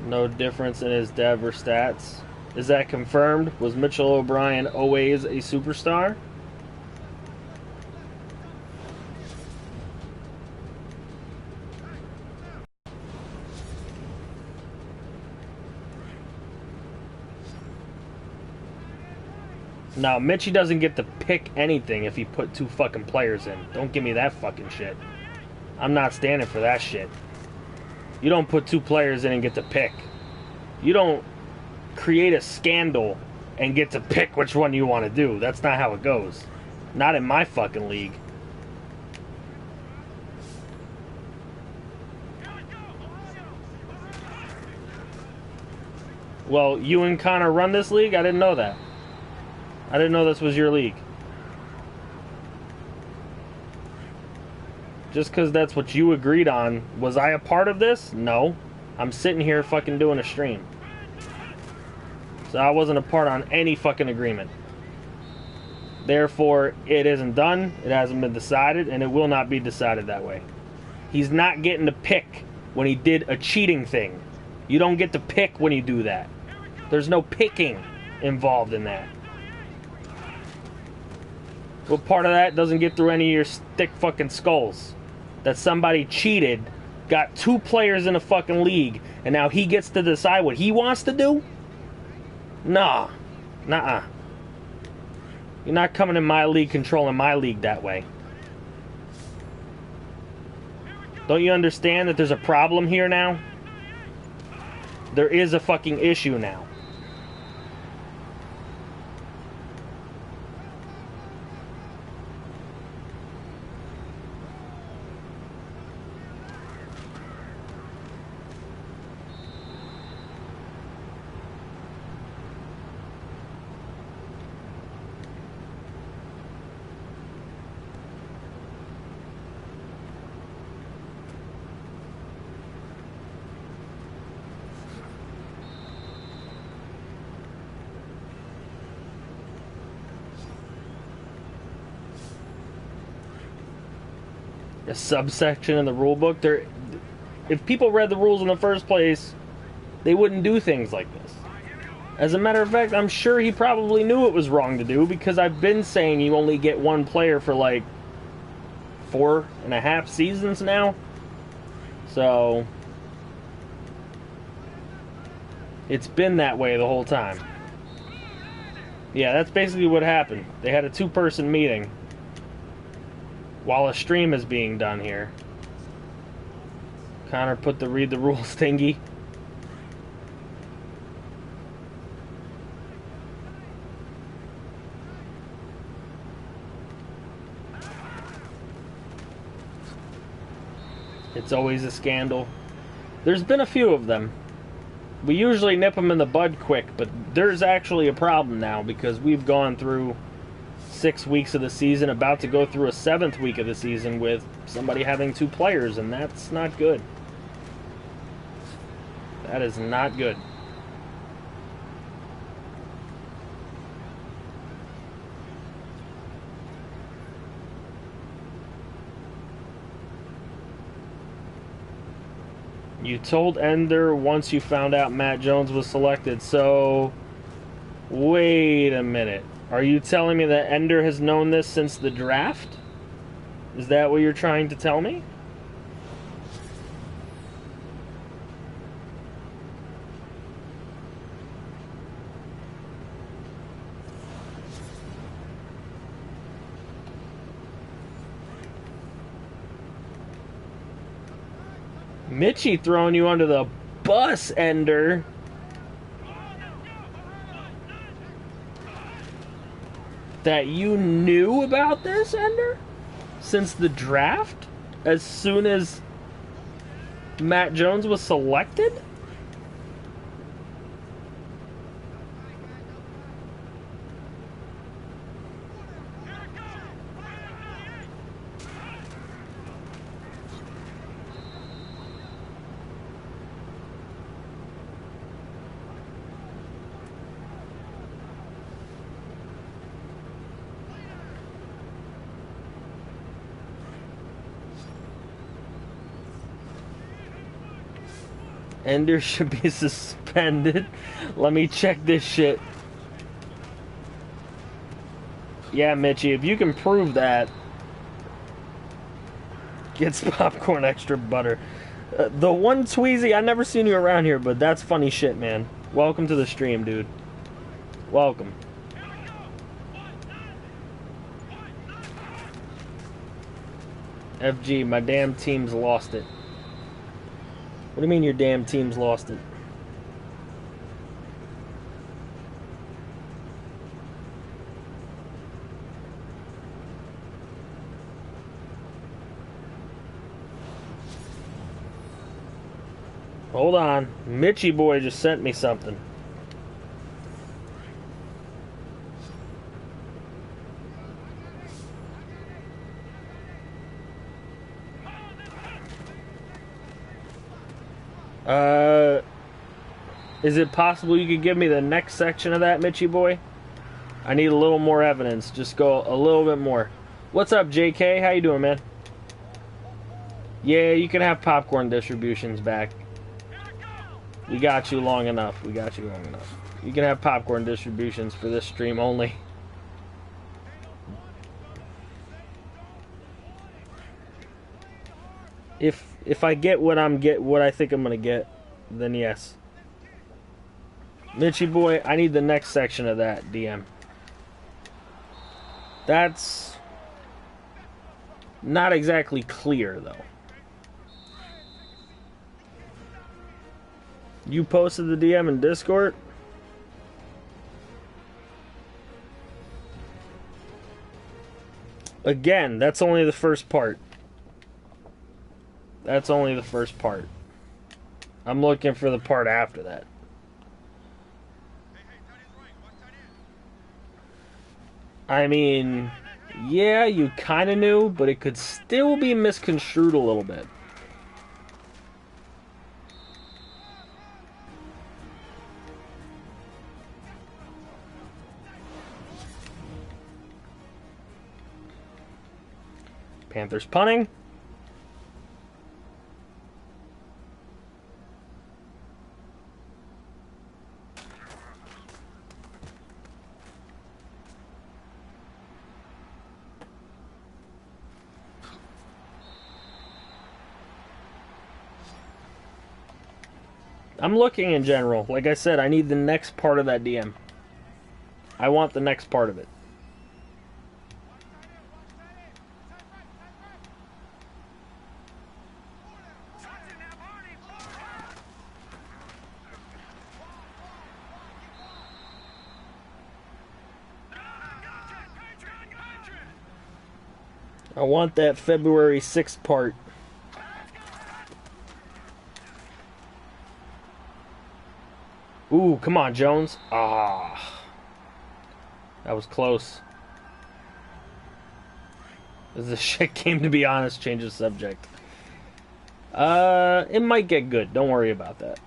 No difference in his dev or stats. Is that confirmed? Was Mitchell O'Brien always a superstar? No, Mitchie doesn't get to pick anything if he put two fucking players in. Don't give me that fucking shit. I'm not standing for that shit. You don't put two players in and get to pick. You don't create a scandal and get to pick which one you want to do. That's not how it goes. Not in my fucking league. Well, you and Connor run this league? I didn't know that. I didn't know this was your league. Just because that's what you agreed on. Was I a part of this? No. I'm sitting here fucking doing a stream. So I wasn't a part on any fucking agreement. Therefore, it isn't done. It hasn't been decided. And it will not be decided that way. He's not getting to pick when he did a cheating thing. You don't get to pick when you do that. There's no picking involved in that. What part of that doesn't get through any of your thick fucking skulls? That somebody cheated, got two players in a fucking league, and now he gets to decide what he wants to do? Nah. Nuh-uh. You're not coming in my league, controlling my league that way. Don't you understand that there's a problem here now? There is a fucking issue now. A subsection in the rule book. If people read the rules in the first place, they wouldn't do things like this. As a matter of fact, I'm sure he probably knew it was wrong to do, because I've been saying you only get one player for like 4.5 seasons now. So it's been that way the whole time. Yeah, that's basically what happened. They had a two-person meeting while a stream is being done here. Connor put the read the rules thingy. It's always a scandal. There's been a few of them. We usually nip them in the bud quick, but there's actually a problem now because we've gone through 6 weeks of the season, about to go through a 7th week of the season with somebody having two players, and that's not good. That is not good. You told Ender once you found out Matt Jones was selected, so wait a minute. Are you telling me that Ender has known this since the draft? Is that what you're trying to tell me? Mitchie throwing you under the bus, Ender. that you knew about this, Ender? Since the draft? As soon as Matt Jones was selected? Ender should be suspended. Let me check this shit. Yeah, Mitchie, if you can prove that. Gets popcorn extra butter. The one Tweezy, I never seen you around here, but that's funny shit, man. Welcome to the stream, dude. Welcome. FG, my damn team's lost it. What do you mean your damn team's lost it? Hold on. Mitchie boy just sent me something. Is it possible you could give me the next section of that, Mitchie boy? I need a little more evidence. Just go a little bit more. What's up, JK? How you doing, man? Yeah, you can have popcorn distributions back. We got you long enough. We got you long enough. You can have popcorn distributions for this stream only. If I get what I think I'm gonna get, then yes. Mitchie boy, I need the next section of that DM. That's not exactly clear though. You posted the DM in Discord? Again, that's only the first part. That's only the first part. I'm looking for the part after that. I mean, yeah, you kind of knew, but it could still be misconstrued a little bit. Panthers punting. I'm looking in general. Like I said, I need the next part of that DM. I want the next part of it. I want that February 6th part. Ooh, come on, Jones. Ah. That was close. This is a shit game, to be honest. Change the subject. It might get good. Don't worry about that.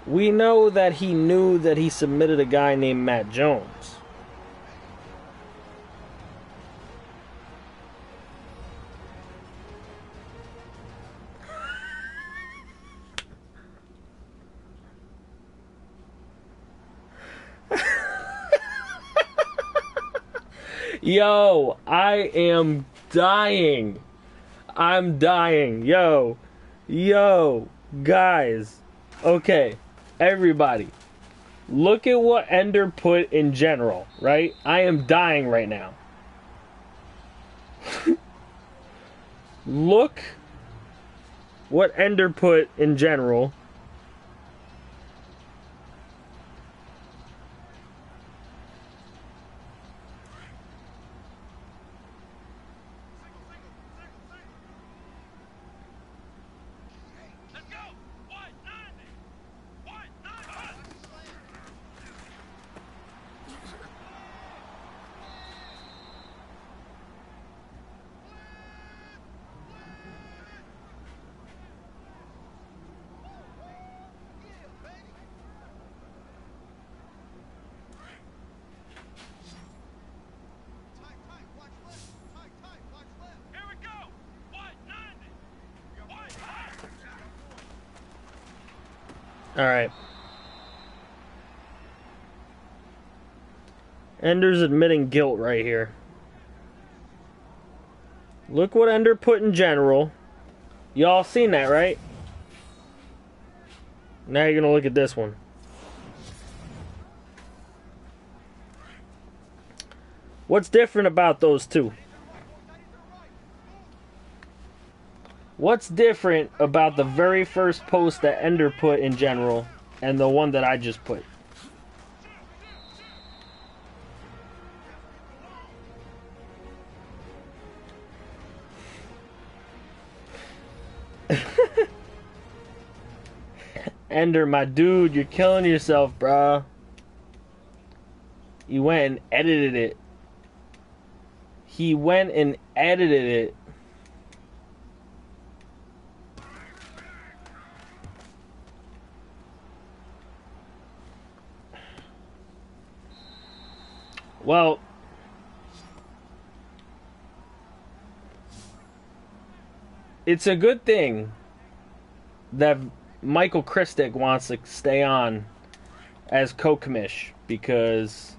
We know that he knew that he submitted a guy named Matt Jones. Yo, I am dying. I'm dying. Yo, guys. Okay, everybody. Look at what Ender put in general, right? I am dying right now. Look what Ender put in general. Alright. Ender's admitting guilt right here. Look what Ender put in general. Y'all seen that, right? Now you're gonna look at this one. What's different about those two? What's different about the very first post that Ender put in general and the one that I just put? Ender, my dude, you're killing yourself, bruh. You went and edited it. He went and edited it. Well, it's a good thing that Michael Christic wants to stay on as co-commish, because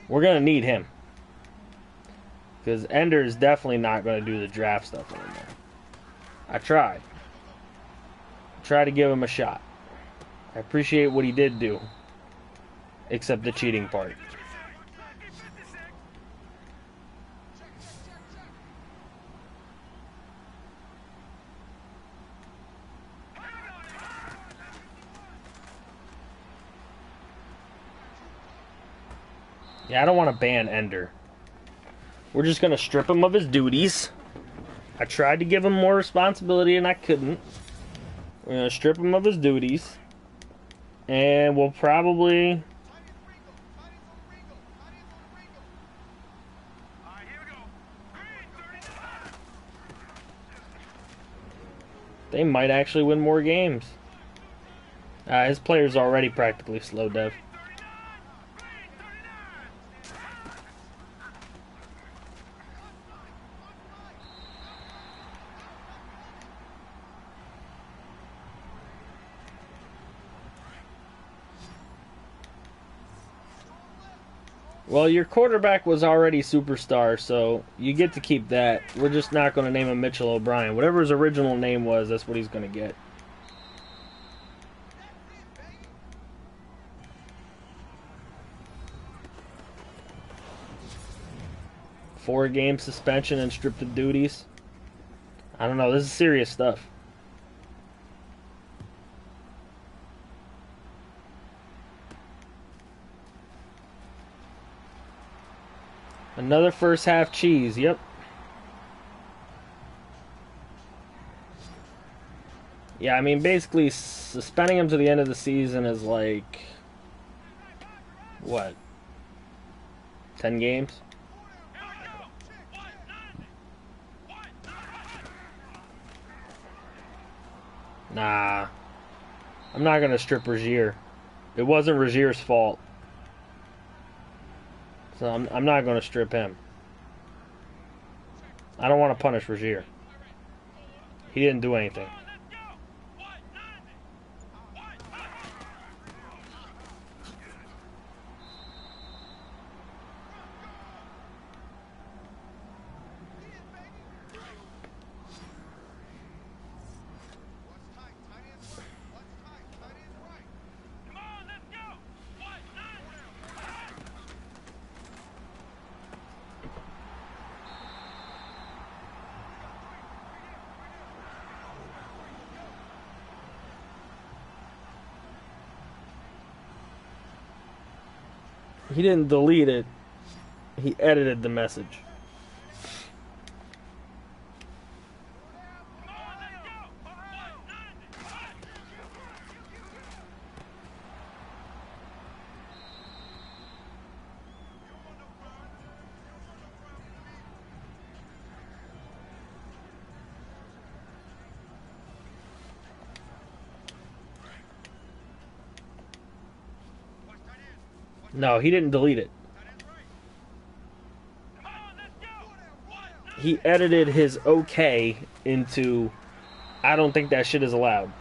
we're going to need him. Because Ender is definitely not going to do the draft stuff anymore. I tried. To give him a shot. I appreciate what he did do. Except the cheating part. Yeah, I don't want to ban Ender. We're just going to strip him of his duties. I tried to give him more responsibility and I couldn't. We're going to strip him of his duties. And we'll probably... They might actually win more games. His player's already practically slow dev. Well, your quarterback was already superstar, so you get to keep that. We're just not going to name him Mitchell O'Brien. Whatever his original name was, that's what he's going to get. Four-game suspension and stripped of duties. I don't know. This is serious stuff. Another first half cheese, yep. Yeah, I mean, basically, suspending him to the end of the season is like... What? 10 games? Nah. I'm not going to strip Rozier. It wasn't Rozier's fault. So I'm not going to strip him. I don't want to punish Rozier. He didn't do anything. He didn't delete it. He edited the message. No, he didn't delete it. He edited his okay into, I don't think that shit is allowed.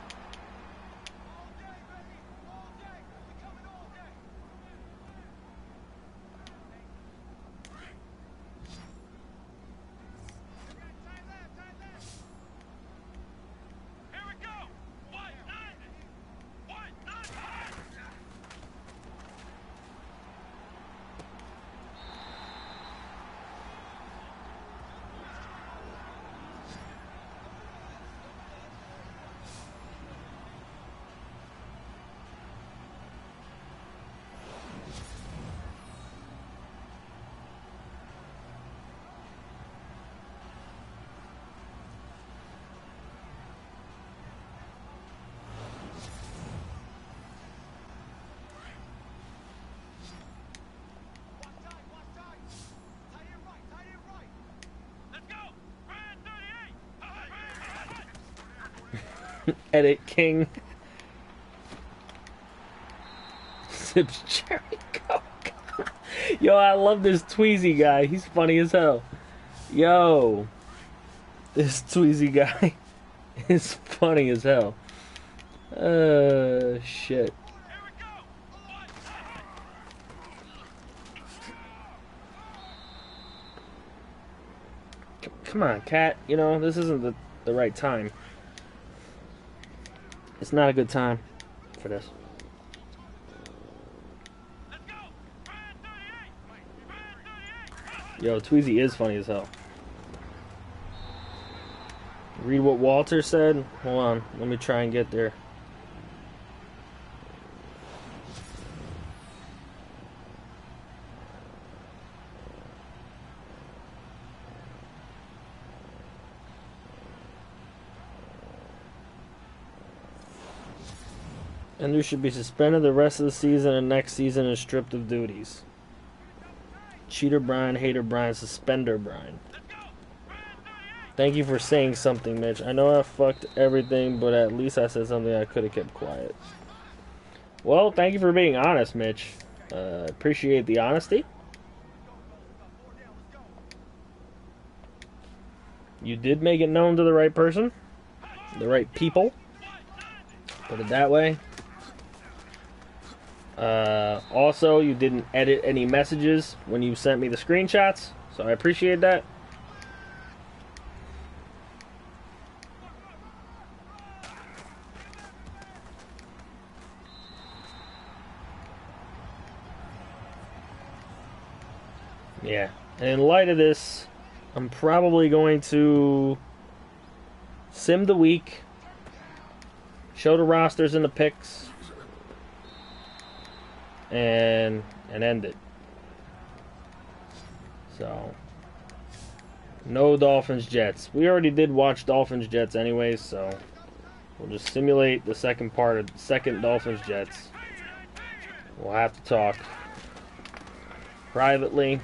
Edit King. Sips cherry coke. Yo, I love this Tweezy guy. He's funny as hell. Yo, this Tweezy guy is funny as hell. Shit. Come on, cat. You know, this isn't the right time. It's not a good time for this. Yo, Tweezy is funny as hell. Read what Walter said? Hold on, let me try and get there. Andrew should be suspended the rest of the season and next season is stripped of duties. Cheater Brian, Hater Brian, Suspender Brian. Thank you for saying something, Mitch. I know I fucked everything, but at least I said something I could have kept quiet. Well, thank you for being honest, Mitch. Appreciate the honesty. You did make it known to the right person. The right people. Put it that way. Also, you didn't edit any messages when you sent me the screenshots, so I appreciate that. Yeah, and in light of this, I'm probably going to sim the week, show the rosters and the picks, and end it. So, no Dolphins Jets. We already did watch Dolphins Jets anyways, so we'll just simulate the second part of the second Dolphins Jets. We'll have to talk privately.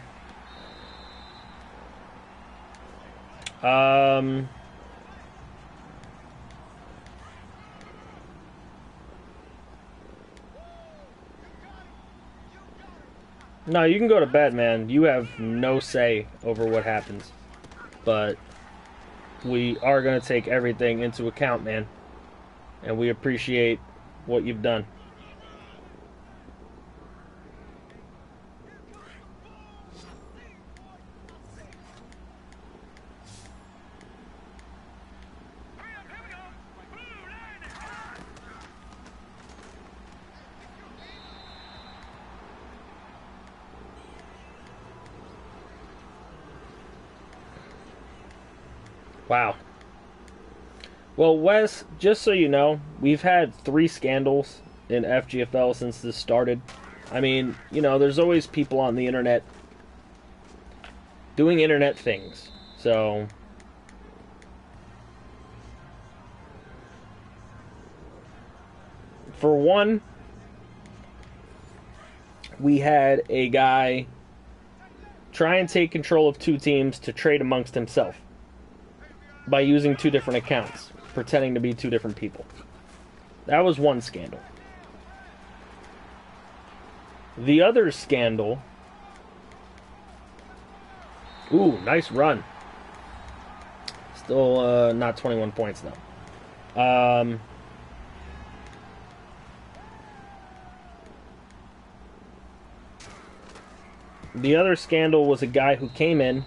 No, you can go to bed, man. You have no say over what happens. But we are going to take everything into account, man. And we appreciate what you've done. Wow. Well, Wes, just so you know, we've had 3 scandals in FGFL since this started. I mean, you know, there's always people on the internet doing internet things. So, for one, we had a guy try and take control of 2 teams to trade amongst himself by using 2 different accounts, pretending to be 2 different people. That was one scandal. The other scandal... Ooh, nice run. Still not 21 points, though. The other scandal was a guy who came in,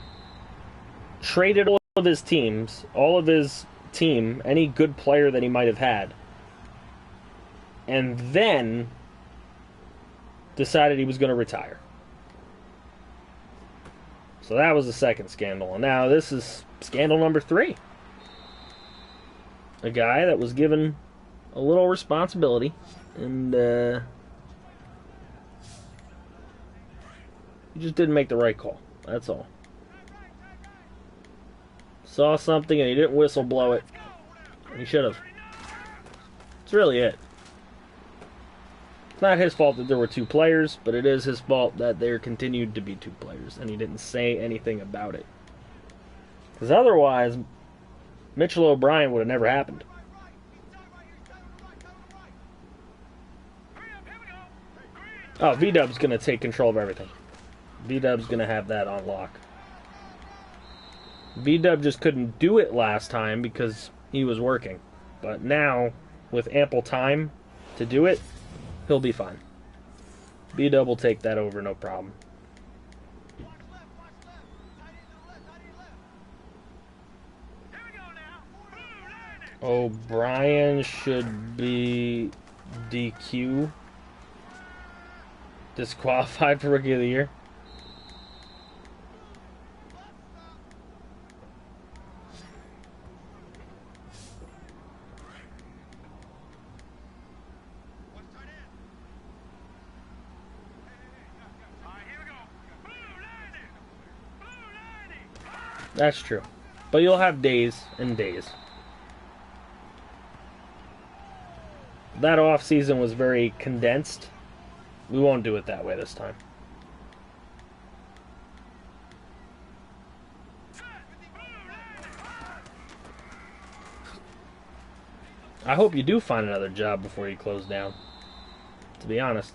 traded all of his teams, all of his team, any good player that he might have had, and then decided he was going to retire. So that was the second scandal. And now this is scandal number 3. A guy that was given a little responsibility, and he just didn't make the right call. That's all. Saw something and he didn't whistle blow it. He should have. That's really it. It's not his fault that there were 2 players, but it is his fault that there continued to be 2 players, and he didn't say anything about it. Because otherwise, Mitchell O'Brien would have never happened. Oh, V-Dub's going to take control of everything. V-Dub's going to have that on lock. V-Dub just couldn't do it last time because he was working. But now, with ample time to do it, he'll be fine. V-Dub will take that over, no problem. O'Brien should be DQ. Disqualified for Rookie of the Year. That's true. But you'll have days and days. That off season was very condensed. We won't do it that way this time. I hope you do find another job before you close down, to be honest.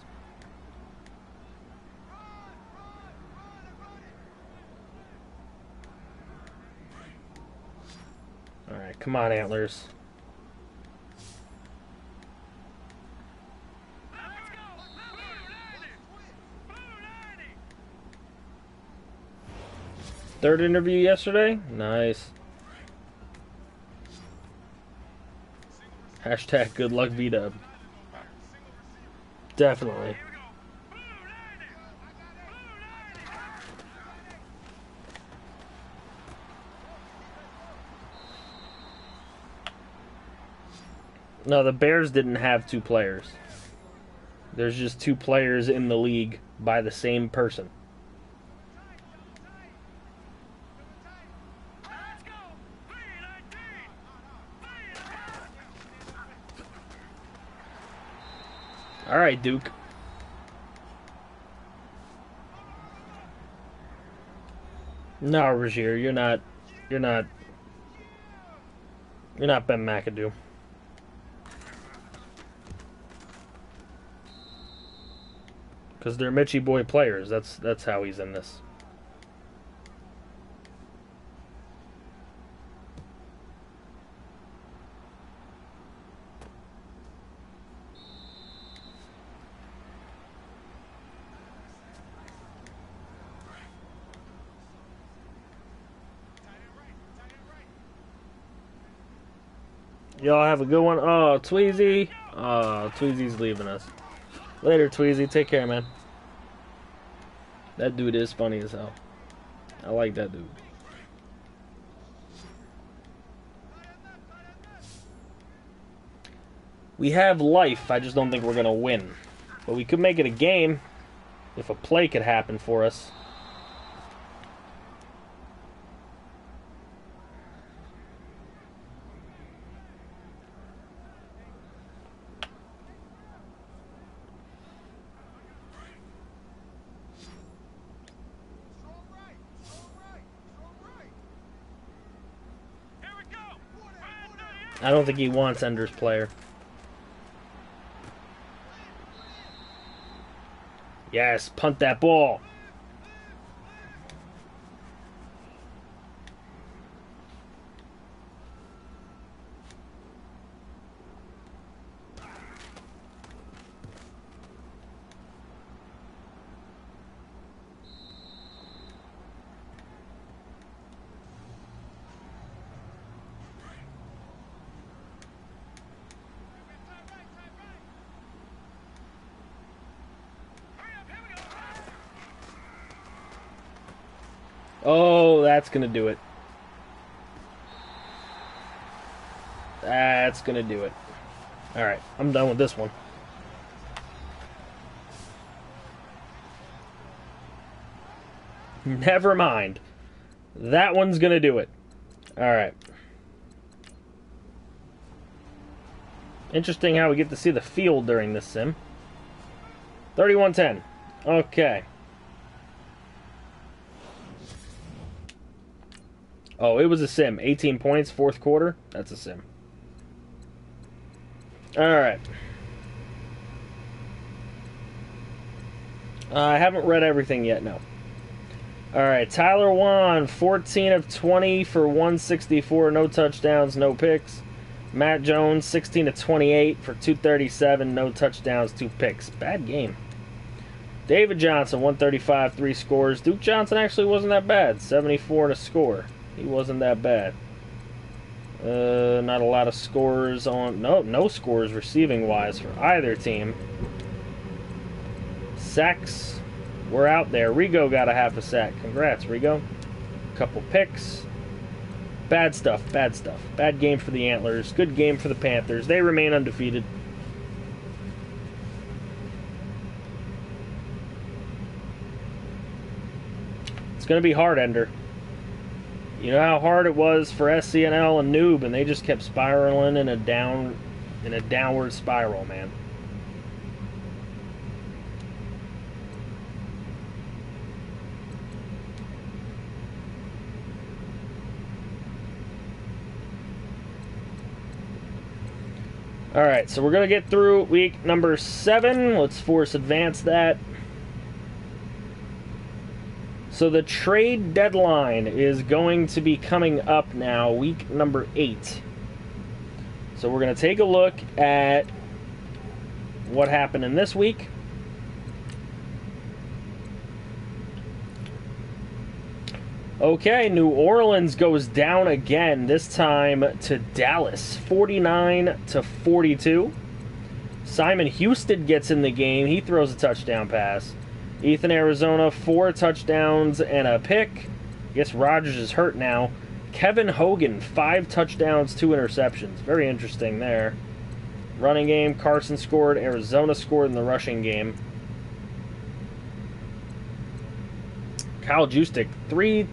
Alright, come on, Antlers. Third interview yesterday? Nice. Hashtag good luck V-Dub. Definitely. No, the Bears didn't have two players. There's just two players in the league by the same person. All right, Duke. No, Rozier, you're not Ben McAdoo. Because they're Mitchie boy players. That's how he's in this. Y'all have a good one. Oh, Tweezy. Oh, Tweezy's leaving us. Later, Tweezy. Take care, man. That dude is funny as hell. I like that dude. We have life. I just don't think we're going to win. But we could make it a game if a play could happen for us. I don't think he wants Ender's player. Yes, punt that ball. Oh, that's going to do it. That's going to do it. Alright, I'm done with this one. Never mind. That one's going to do it. Alright. Interesting how we get to see the field during this sim. 31-10. Okay. Oh, it was a sim. 18 points, fourth quarter. That's a sim. Alright. I haven't read everything yet, no. Alright, Tyler Wan, 14 of 20 for 164, no touchdowns, no picks. Matt Jones, 16 of 28 for 237, no touchdowns, 2 picks. Bad game. David Johnson, 135, 3 scores. Duke Johnson actually wasn't that bad. 74 and a score. He wasn't that bad. Not a lot of scores on... No scores receiving-wise for either team. Sacks were out there. Rigo got a half a sack. Congrats, Rigo. Couple picks. Bad stuff, bad stuff. Bad game for the Antlers. Good game for the Panthers. They remain undefeated. It's going to be hard, Ender. You know how hard it was for SCNL and Noob, and they just kept spiraling in a downward spiral, man. Alright, so we're going to get through week number 7. Let's force advance that. So the trade deadline is going to be coming up now, week number 8. So we're going to take a look at what happened in this week. Okay, New Orleans goes down again, this time to Dallas, 49-42. Simon Houston gets in the game. He throws a touchdown pass. Ethan Arizona, 4 touchdowns and a pick. I guess Rodgers is hurt now. Kevin Hogan, 5 touchdowns, 2 interceptions. Very interesting there. Running game, Carson scored. Arizona scored in the rushing game. Kyle Juszczyk, 3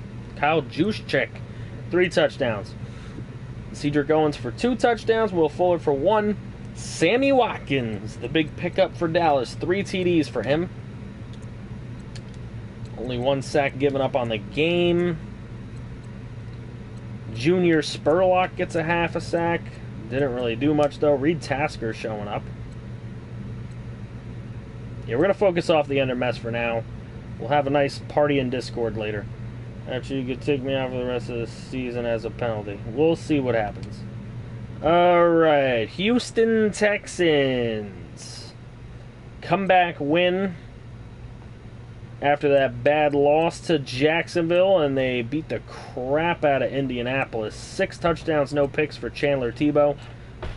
touchdowns. Cedric Owens for 2 touchdowns. Will Fuller for 1. Sammy Watkins, the big pickup for Dallas. 3 TDs for him. Only 1 sack given up on the game. Junior Spurlock gets a half a sack. Didn't really do much, though. Reed Tasker showing up. Yeah, we're going to focus off the Ender mess for now. We'll have a nice party in Discord later. Actually, you could take me out for the rest of the season as a penalty. We'll see what happens. Alright, Houston Texans. Comeback win after that bad loss to Jacksonville, and they beat the crap out of Indianapolis. 6 touchdowns, no picks for Chandler Tebow.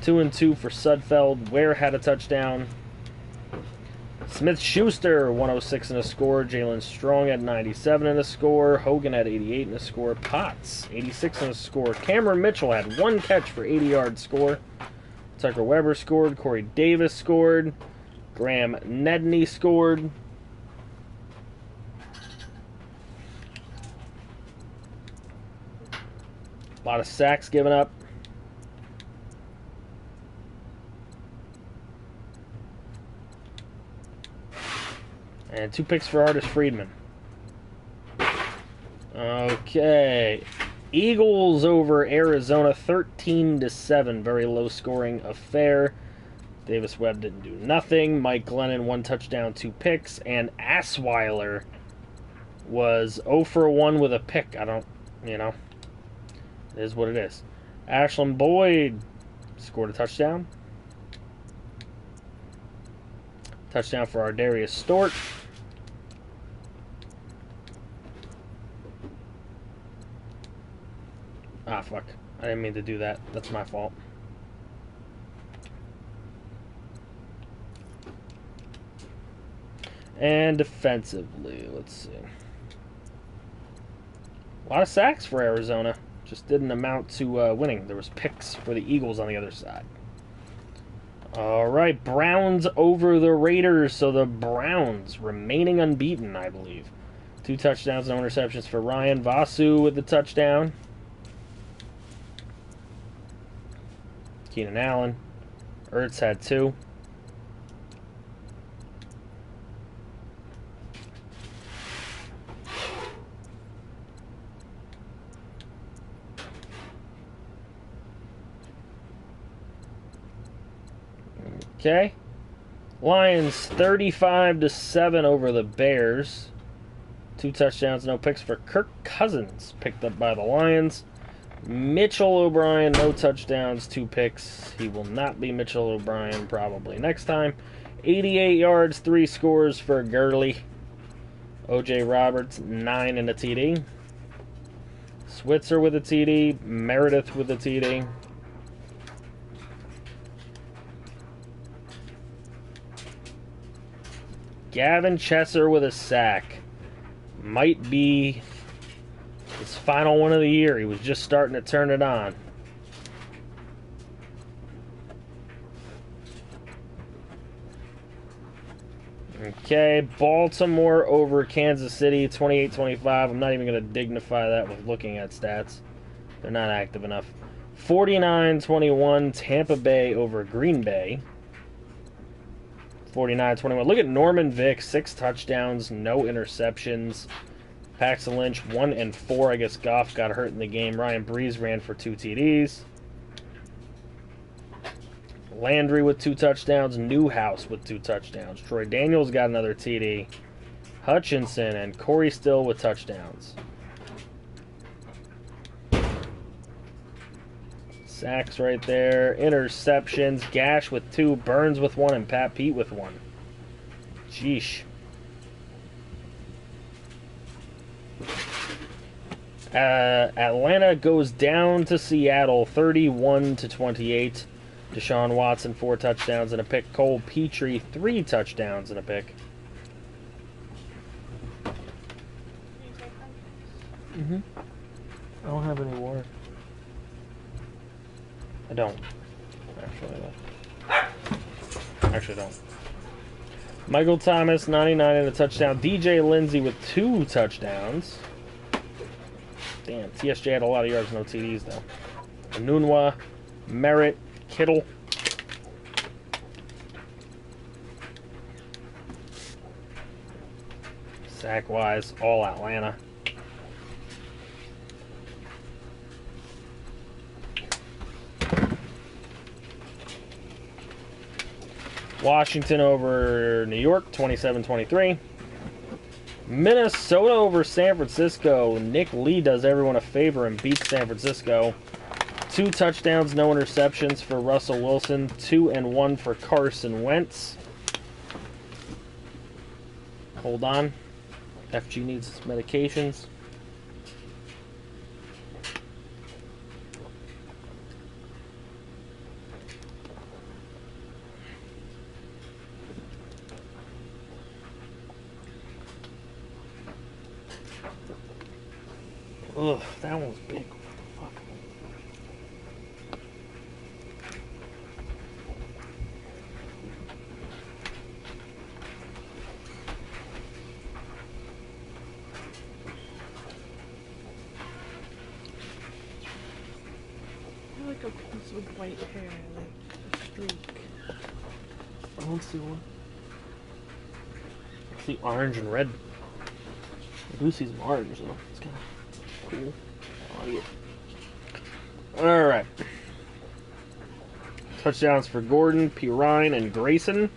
2-2 for Sudfeld. Ware had a touchdown. Smith-Schuster, 106 and a score. Jalen Strong had 97 and a score. Hogan had 88 and a score. Potts, 86 and a score. Cameron Mitchell had 1 catch for 80-yard score. Tucker Weber scored. Corey Davis scored. Graham Nedney scored. A lot of sacks given up. And 2 picks for Artis Friedman. Okay. Eagles over Arizona, 13-7. Very low-scoring affair. Davis Webb didn't do nothing. Mike Glennon, 1 touchdown, 2 picks. And Assweiler was 0 for 1 with a pick. It is what it is. Ashland Boyd scored a touchdown. Touchdown for Ardarius Stort. Ah, fuck. I didn't mean to do that. That's my fault. And defensively, let's see. A lot of sacks for Arizona. Just didn't amount to winning. There was picks for the Eagles on the other side. Alright, Browns over the Raiders. So the Browns remaining unbeaten, I believe. 2 touchdowns, no interceptions for Ryan. Vasu with the touchdown. Keenan Allen. Ertz had 2. Okay. Lions 35-7 over the Bears. 2 touchdowns, no picks for Kirk Cousins. Picked up by the Lions. Mitchell O'Brien, no touchdowns, 2 picks. He will not be Mitchell O'Brien probably next time. 88 yards, 3 scores for Gurley. O.J. Roberts, 9 and a TD. Switzer with a TD. Meredith with a TD. Gavin Chesser with a sack. Might be his final one of the year. He was just starting to turn it on. Okay, Baltimore over Kansas City, 28-25. I'm not even going to dignify that with looking at stats. They're not active enough. 49-21, Tampa Bay over Green Bay. 49-21. Look at Norman Vick, 6 touchdowns, no interceptions. Paxton Lynch, 1 and 4. I guess Goff got hurt in the game. Ryan Brees ran for 2 TDs. Landry with 2 touchdowns. Newhouse with 2 touchdowns. Troy Daniels got another TD. Hutchinson and Corey Still with touchdowns. Sacks right there. Interceptions. Gash with 2. Burns with 1. And Pat Pete with 1. Sheesh. Atlanta goes down to Seattle 31-28. Deshaun Watson 4 touchdowns and a pick. Cole Petrie 3 touchdowns and a pick. I don't have any more. I don't. Actually don't. Michael Thomas 99 and a touchdown. DJ Lindsey with 2 touchdowns. Damn, TSJ had a lot of yards, no TDs though. Anunwa, Merritt, Kittle. Sack-wise, all Atlanta. Washington over New York, 27-23. Minnesota over San Francisco. Nick Lee does everyone a favor and beats San Francisco. 2 touchdowns, no interceptions for Russell Wilson. 2 and 1 for Carson Wentz. Hold on. FG needs his medications. Ugh, that one was big. What the fuck? I like a piece with white hair, like a streak. I don't see one. I see orange and red. I do see some orange though. It's kind of cool. Oh, yeah. Alright. Touchdowns for Gordon, Pirine, and Grayson.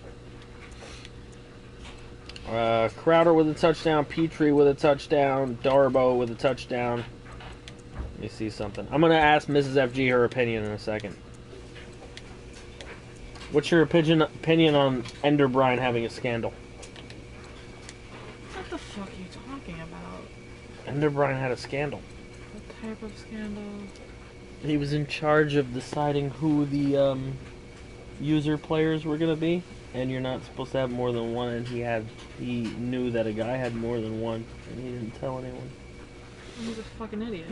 Crowder with a touchdown. Petrie with a touchdown. Darbo with a touchdown. Let me see something. I'm going to ask Mrs. FG her opinion in a second. What's your opinion on Ender Brine having a scandal? What the fuck are you talking about? Ender Brine had a scandal. What type of scandal? He was in charge of deciding who the user players were going to be, and you're not supposed to have more than one, and he knew that a guy had more than one, and he didn't tell anyone. He's a fucking idiot.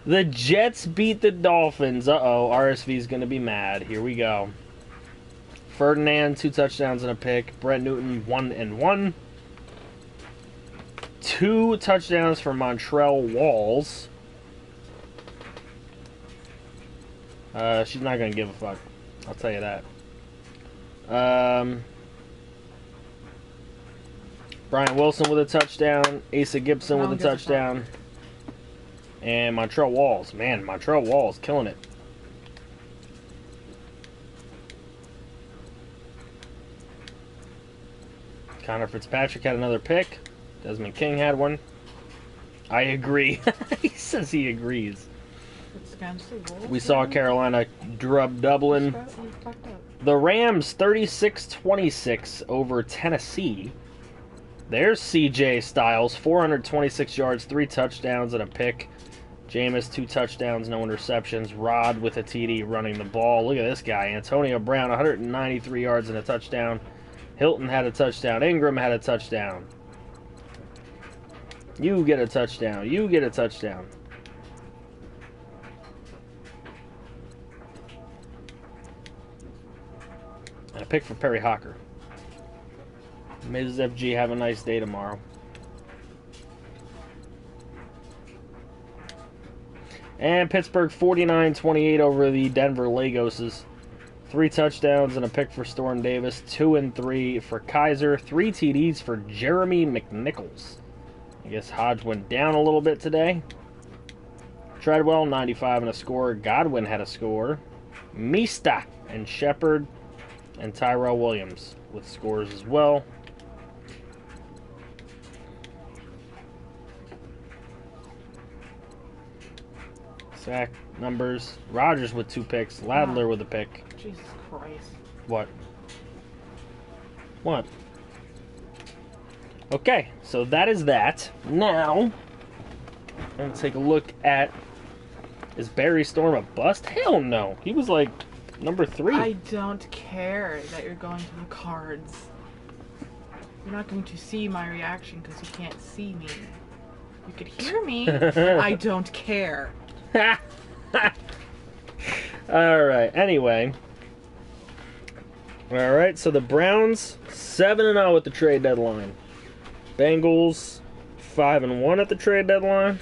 The Jets beat the Dolphins. Uh-oh, RSV's going to be mad. Here we go. Ferdinand, 2 touchdowns and a pick. Brett Newton, 1 and 1. 2 touchdowns for Montrell Walls. She's not going to give a fuck. I'll tell you that. Brian Wilson with a touchdown. Asa Gibson with a touchdown. And Montrell Walls. Man, Montrell Walls killing it. Connor Fitzpatrick had another pick. Desmond King had one. I agree. He says he agrees. It's against the Wolves. We saw Carolina drub Dublin. You fucked up. The Rams 36-26 over Tennessee. There's CJ Styles, 426 yards, 3 touchdowns, and a pick. Jameis, 2 touchdowns, no interceptions. Rod with a TD running the ball. Look at this guy. Antonio Brown, 193 yards and a touchdown. Hilton had a touchdown. Ingram had a touchdown. You get a touchdown. You get a touchdown. And a pick for Perry Hawker. Ms. FG, have a nice day tomorrow. And Pittsburgh 49-28 over the Denver Lagoses. 3 touchdowns and a pick for Storm Davis. 2 and 3 for Kaiser. 3 TDs for Jeremy McNichols. I guess Hodge went down a little bit today. Treadwell, 95 and a score. Godwin had a score. Mista and Shepard and Tyrell Williams with scores as well. Sack numbers. Rodgers with 2 picks. Ladler with a pick. Jesus Christ. What? What? Okay, so that is that. Now, I'm going to take a look at... Is Barry Storm a bust? Hell no. He was like number 3. I don't care that you're going to the cards. You're not going to see my reaction because you can't see me. You could hear me. I don't care. Alright, anyway. Alright, so the Browns 7-0 at the trade deadline. Bengals 5-1 at the trade deadline.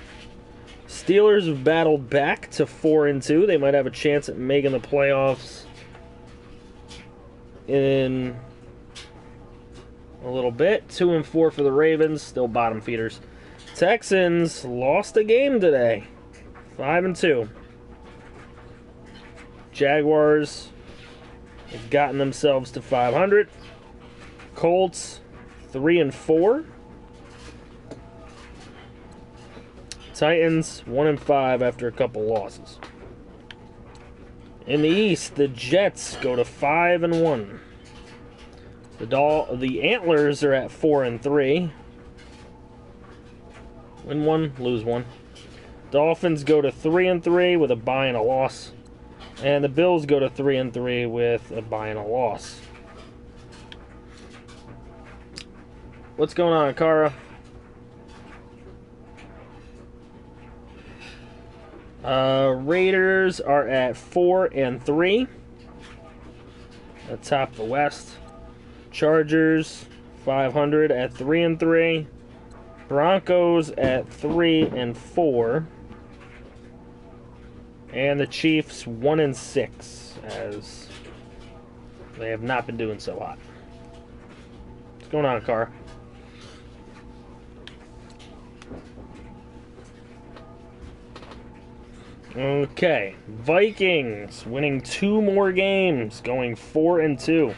Steelers have battled back to 4-2. They might have a chance at making the playoffs in a little bit. 2-4 for the Ravens, still bottom feeders. Texans lost a game today. 5-2. Jaguars have gotten themselves to 500. Colts 3-4. Titans 1-5 after a couple losses. In the East, the Jets go to 5-1. The Antlers are at 4-3. Win 1, lose 1. Dolphins go to 3-3 with a bye and a loss. And the Bills go to 3-3 with a bye and a loss. What's going on, Akara? Raiders are at 4-3. Atop the West. Chargers 500 at 3-3. Broncos at 3-4. And the Chiefs 1-6, as they have not been doing so hot. What's going on, Car? Okay, Vikings winning 2 more games, going 4-2.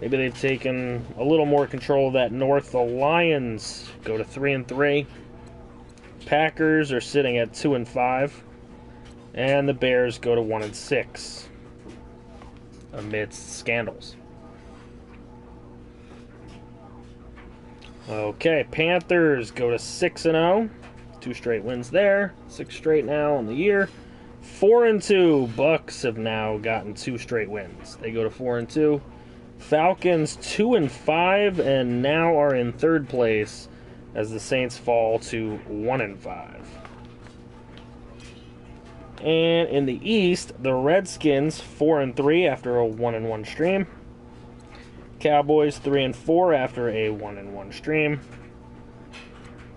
Maybe they've taken a little more control of that North. The Lions go to 3-3. Packers are sitting at 2-5. And the Bears go to 1-6 amidst scandals. Okay, Panthers go to 6-0. 2 straight wins there. 6 straight now on the year. 4-2. Bucks have now gotten 2 straight wins. They go to 4-2. Falcons 2-5 and now are in 3rd place as the Saints fall to 1-5. And in the East, the Redskins 4-3 after a 1-1 stream. Cowboys 3-4 after a 1-1 stream.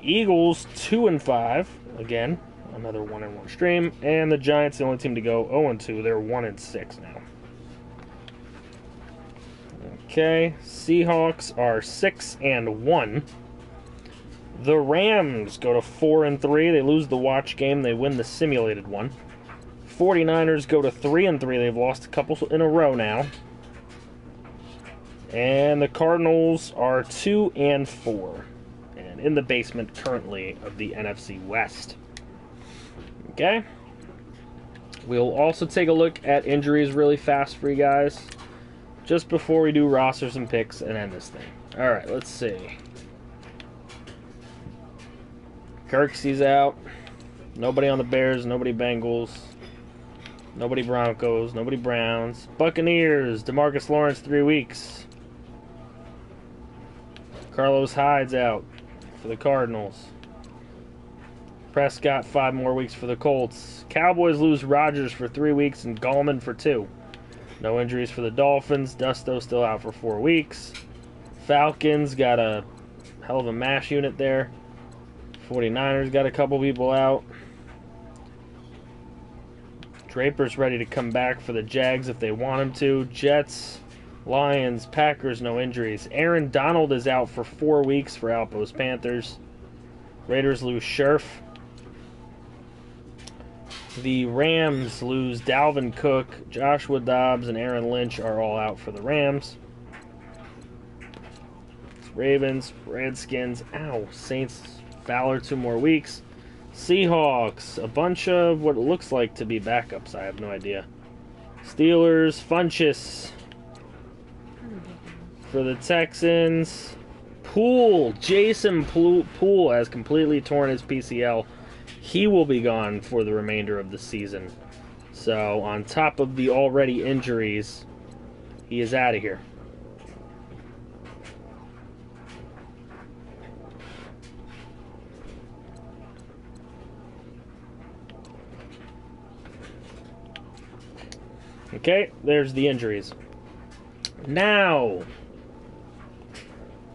Eagles 2-5 again, another 1-1 stream, and the Giants the only team to go 0-2. They're 1-6 now. Okay, Seahawks are 6-1. The Rams go to 4-3. They lose the watch game. They win the simulated one. 49ers go to 3-3. They've lost a couple in a row now. And the Cardinals are 2-4. And in the basement currently of the NFC West. Okay. We'll also take a look at injuries really fast for you guys. Just before we do rosters and picks and end this thing. Alright, let's see. Kirksey's out. Nobody on the Bears, nobody Bengals. Nobody Broncos, nobody Browns. Buccaneers, DeMarcus Lawrence 3 weeks. Carlos Hyde's out for the Cardinals. Prescott 5 more weeks for the Colts. Cowboys lose Rodgers for 3 weeks and Gallman for 2. No injuries for the Dolphins. Dusto still out for 4 weeks. Falcons got a hell of a mash unit there. 49ers got a couple people out. Draper's ready to come back for the Jags if they want him to. Jets, Lions, Packers, no injuries. Aaron Donald is out for 4 weeks for Outpost Panthers. Raiders lose Scherf. The Rams lose Dalvin Cook, Joshua Dobbs, and Aaron Lynch are all out for the Rams. Ravens, Redskins, Saints, Fowler 2 more weeks. Seahawks, a bunch of what it looks like to be backups. I have no idea. Steelers, Funchess. For the Texans, Jason Poole has completely torn his PCL. He will be gone for the remainder of the season. So, on top of the already injuries, he is out of here. Okay, there's the injuries. Now,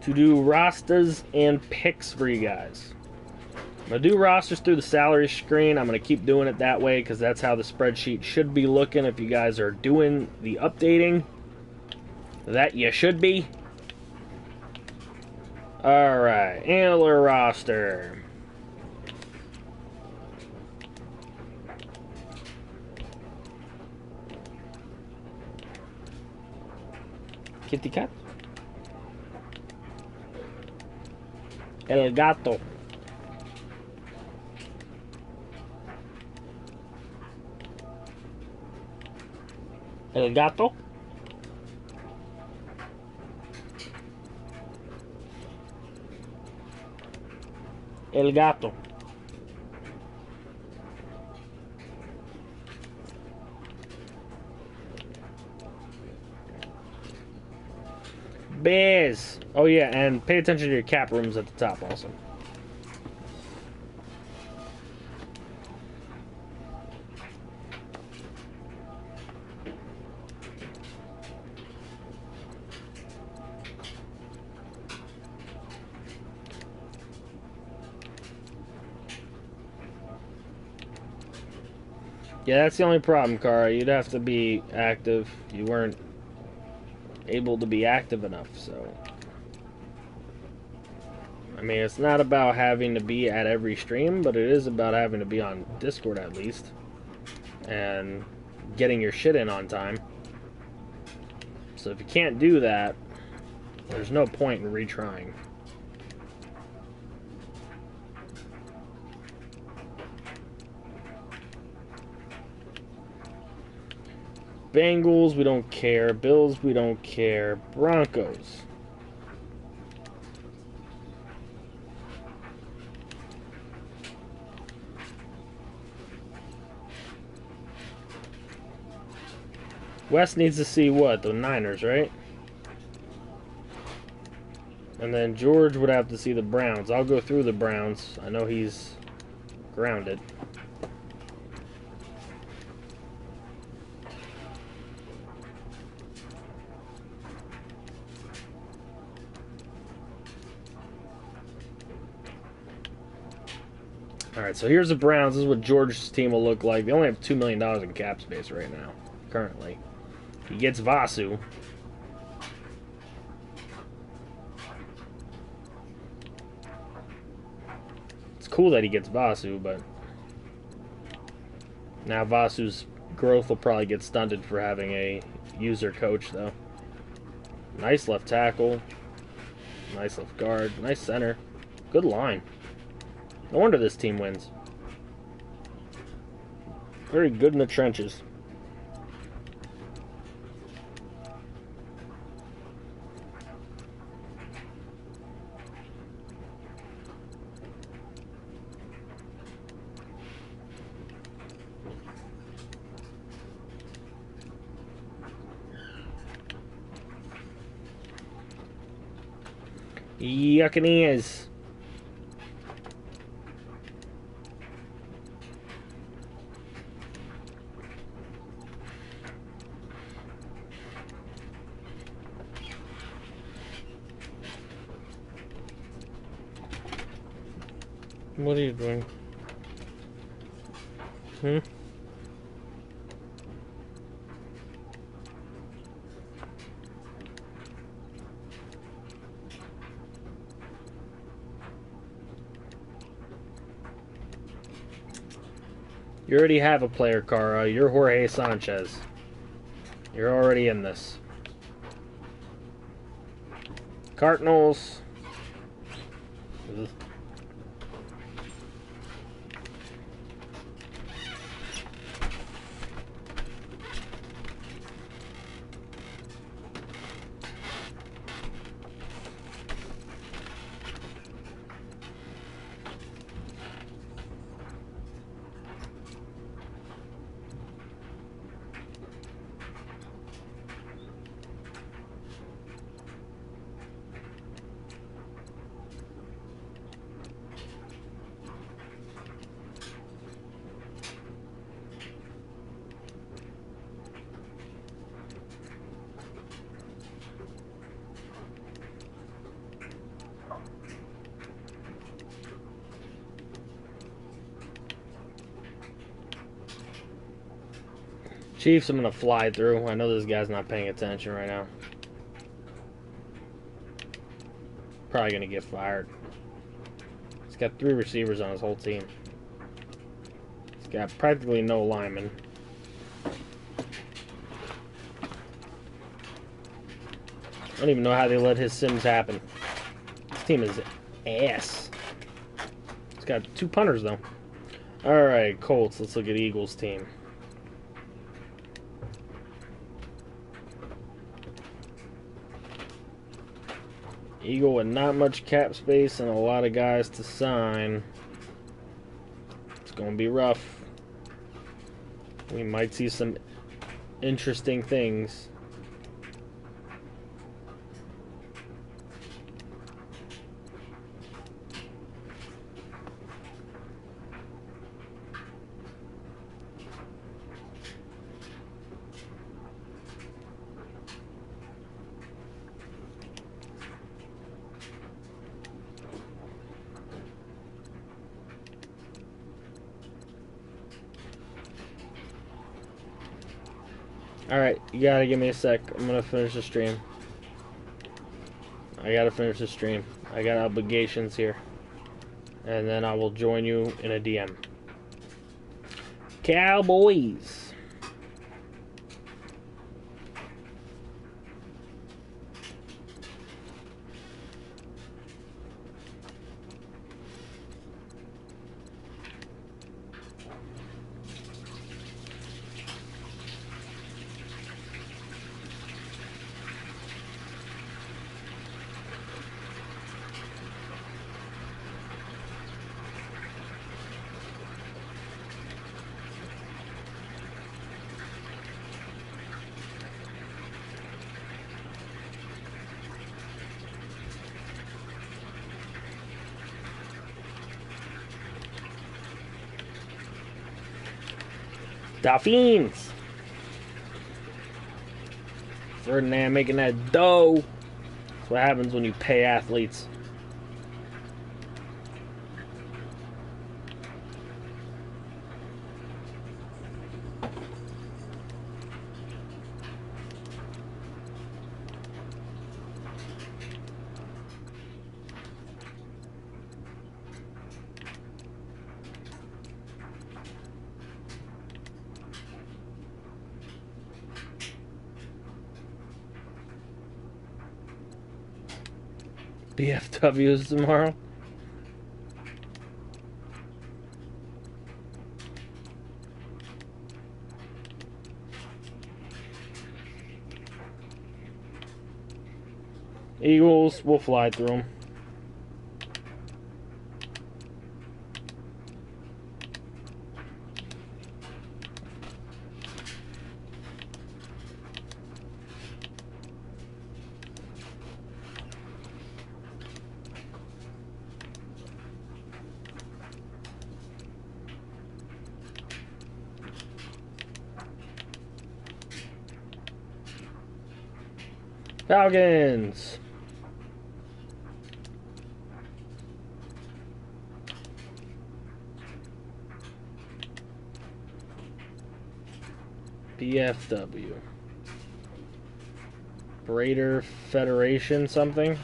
to do rosters and picks for you guys. I'm going to do rosters through the salary screen. I'm going to keep doing it that way because that's how the spreadsheet should be looking if you guys are doing the updating. That you should be. Alright, Antler roster. Kitty cat. El gato. El gato. El gato. Bears. Oh yeah, and pay attention to your cap rooms at the top also. Yeah, that's the only problem, Kara. You'd have to be active. You weren't able to be active enough, so... I mean, it's not about having to be at every stream, but it is about having to be on Discord at least. And getting your shit in on time. So if you can't do that, there's no point in retrying. Bengals, we don't care. Bills, we don't care. Broncos. West needs to see what? The Niners, right? And then George would have to see the Browns. I'll go through the Browns. I know he's grounded. Alright, so here's the Browns. This is what George's team will look like. They only have $2 million in cap space right now, currently. He gets Vasu. It's cool that he gets Vasu, but now Vasu's growth will probably get stunted for having a user coach, though. Nice left tackle. Nice left guard. Nice center. Good line. No wonder this team wins. Very good in the trenches. Yuccaneers. What are you doing? Hmm? You already have a player, Cara. You're Jorge Sanchez. You're already in this. Cardinals. Ugh. Chiefs, I'm going to fly through. I know this guy's not paying attention right now. Probably going to get fired. He's got 3 receivers on his whole team. He's got practically no linemen. I don't even know how they let his Sims happen. This team is ass. He's got 2 punters, though. Alright, Colts. Let's look at Eagles' team. Eagle with not much cap space and a lot of guys to sign. It's going to be rough. We might see some interesting things. Alright, you gotta give me a sec. I'm gonna finish the stream. I gotta finish the stream. I got obligations here. And then I will join you in a DM. Cowboys! Dolphins! Ferdinand making that dough. That's what happens when you pay athletes. BFWs tomorrow. Eagles, we'll fly through them. Falcons. BFW. Raider Federation something?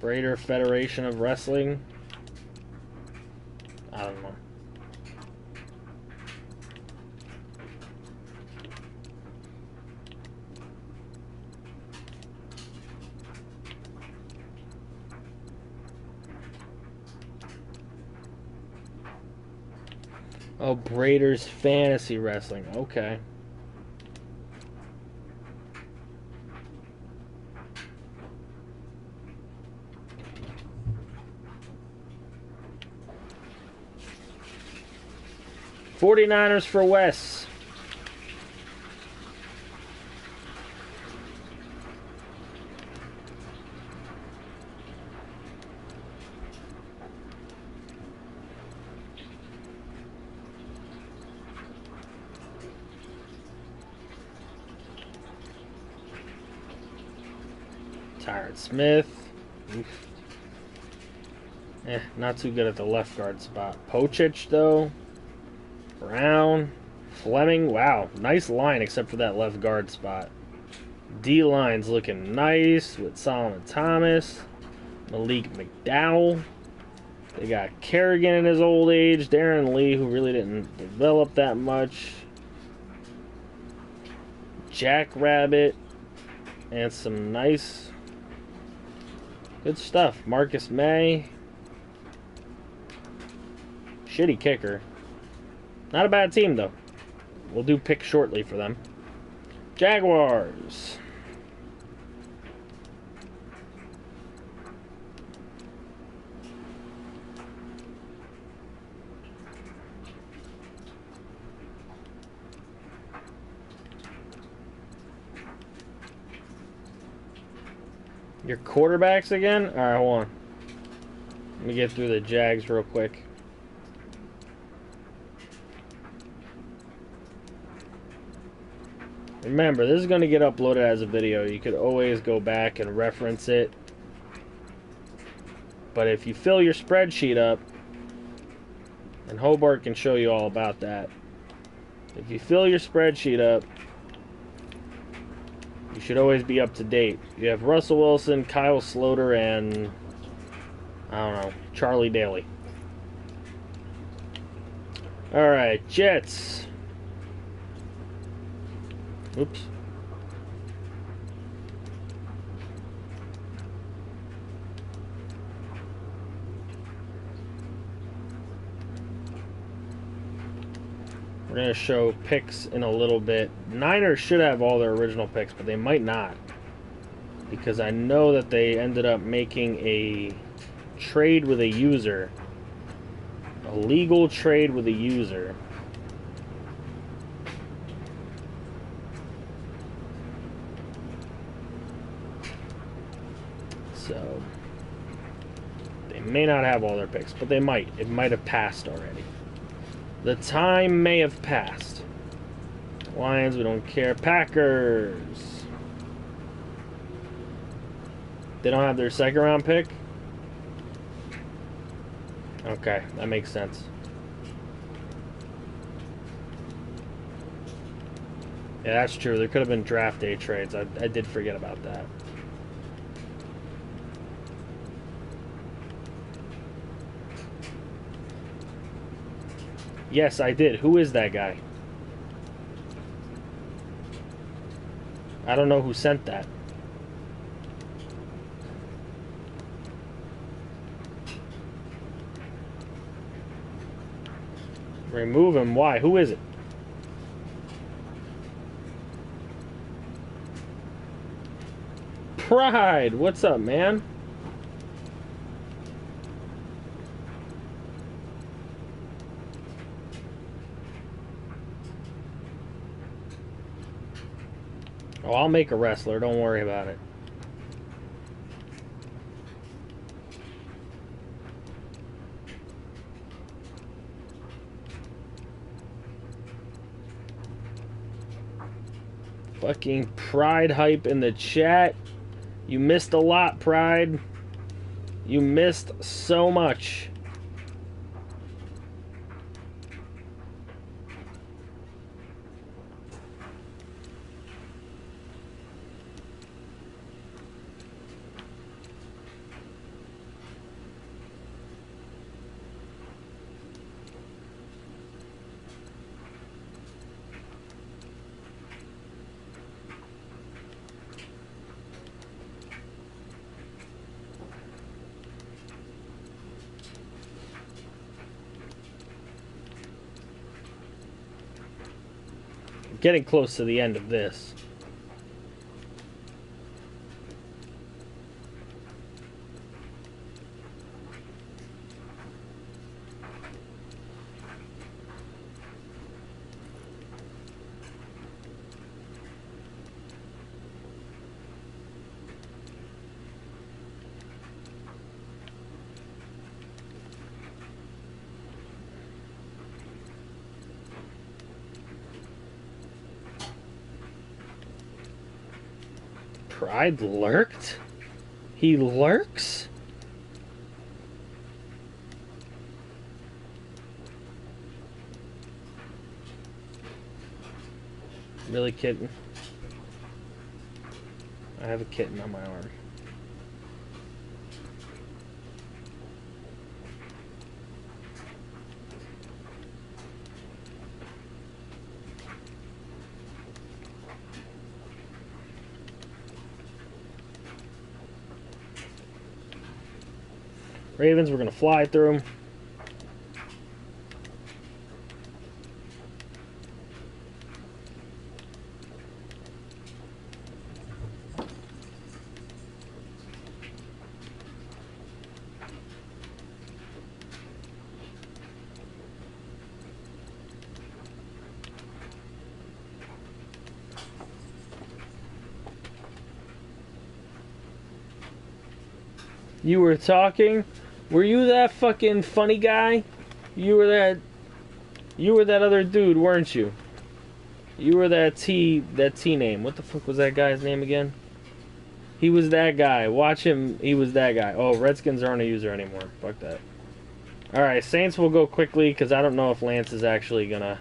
Raider Federation of Wrestling? I don't know. Oh, Braiders Fantasy Wrestling. Okay. $49ers for Wes. Tyron Smith. Oof. Not too good at the left guard spot. Pochich, though. Brown. Fleming. Wow. Nice line except for that left guard spot. D-line's looking nice with Solomon Thomas. Malik McDowell. They got Kerrigan in his old age. Darren Lee, who really didn't develop that much. Jackrabbit. And some nice... good stuff. Marcus May. Shitty kicker. Not a bad team, though. We'll do picks shortly for them. Jaguars. Your quarterbacks again? Alright, hold on. Let me get through the Jags real quick. Remember, this is going to get uploaded as a video. You could always go back and reference it. But if you fill your spreadsheet up, and Hobart can show you all about that. If you fill your spreadsheet up, you should always be up to date. You have Russell Wilson, Kyle Sloter, and, I don't know, Charlie Daly. Alright, Jets. Oops. We're going to show picks in a little bit. Niners should have all their original picks, but they might not. Because I know that they ended up making a trade with a user. A legal trade with a user. So, they may not have all their picks, but they might. It might have passed already. The time may have passed. Lions, we don't care. Packers. They don't have their second round pick? Okay, that makes sense. Yeah, that's true. There could have been draft day trades. I did forget about that. Yes, I did. Who is that guy? I don't know who sent that. Remove him. Why? Who is it? Pride. What's up, man? Oh, I'll make a wrestler. Don't worry about it. Fucking Pride hype in the chat. You missed a lot, Pride. You missed so much. Getting close to the end of this. Pride lurked? He lurks? Really, kitten? I have a kitten on my arm. Ravens, we're going to fly through them. You were talking? Were you that fucking funny guy? You were that other dude, weren't you? You were that T name. What the fuck was that guy's name again? He was that guy. Watch him. He was that guy. Oh, Redskins aren't a user anymore. Fuck that. Alright, Saints will go quickly because I don't know if Lance is actually gonna...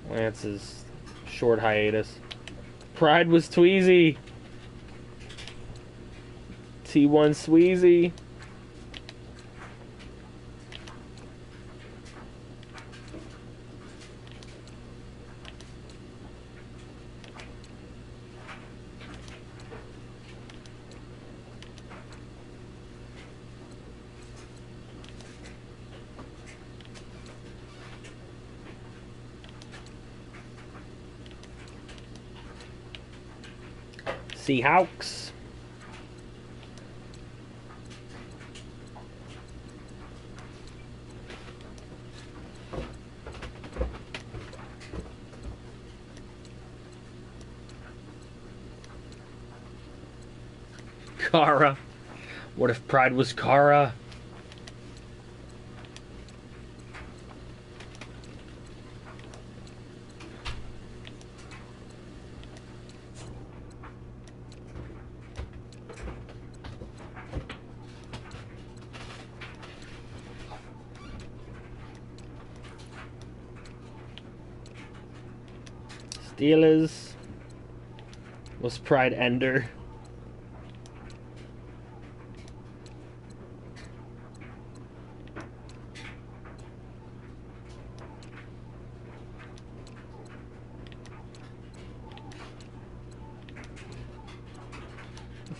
Lance's short hiatus. Pride was Tweezy. T1 Sweezy. Seahawks. Kara. What if Pride was Kara? Steelers. Was Pride Ender?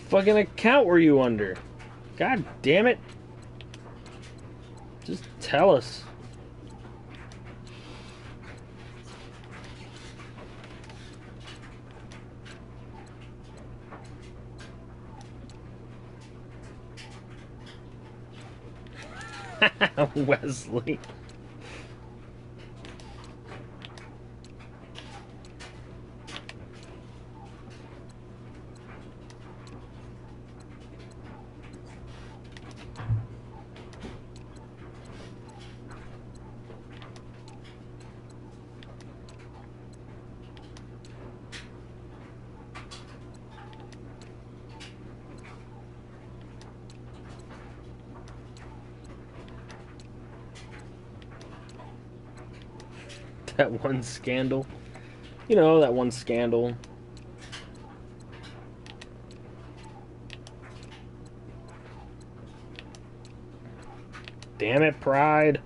Fucking account were you under? God damn it. Just tell us. Wesley. That one scandal. You know, that one scandal. Damn it, Pride.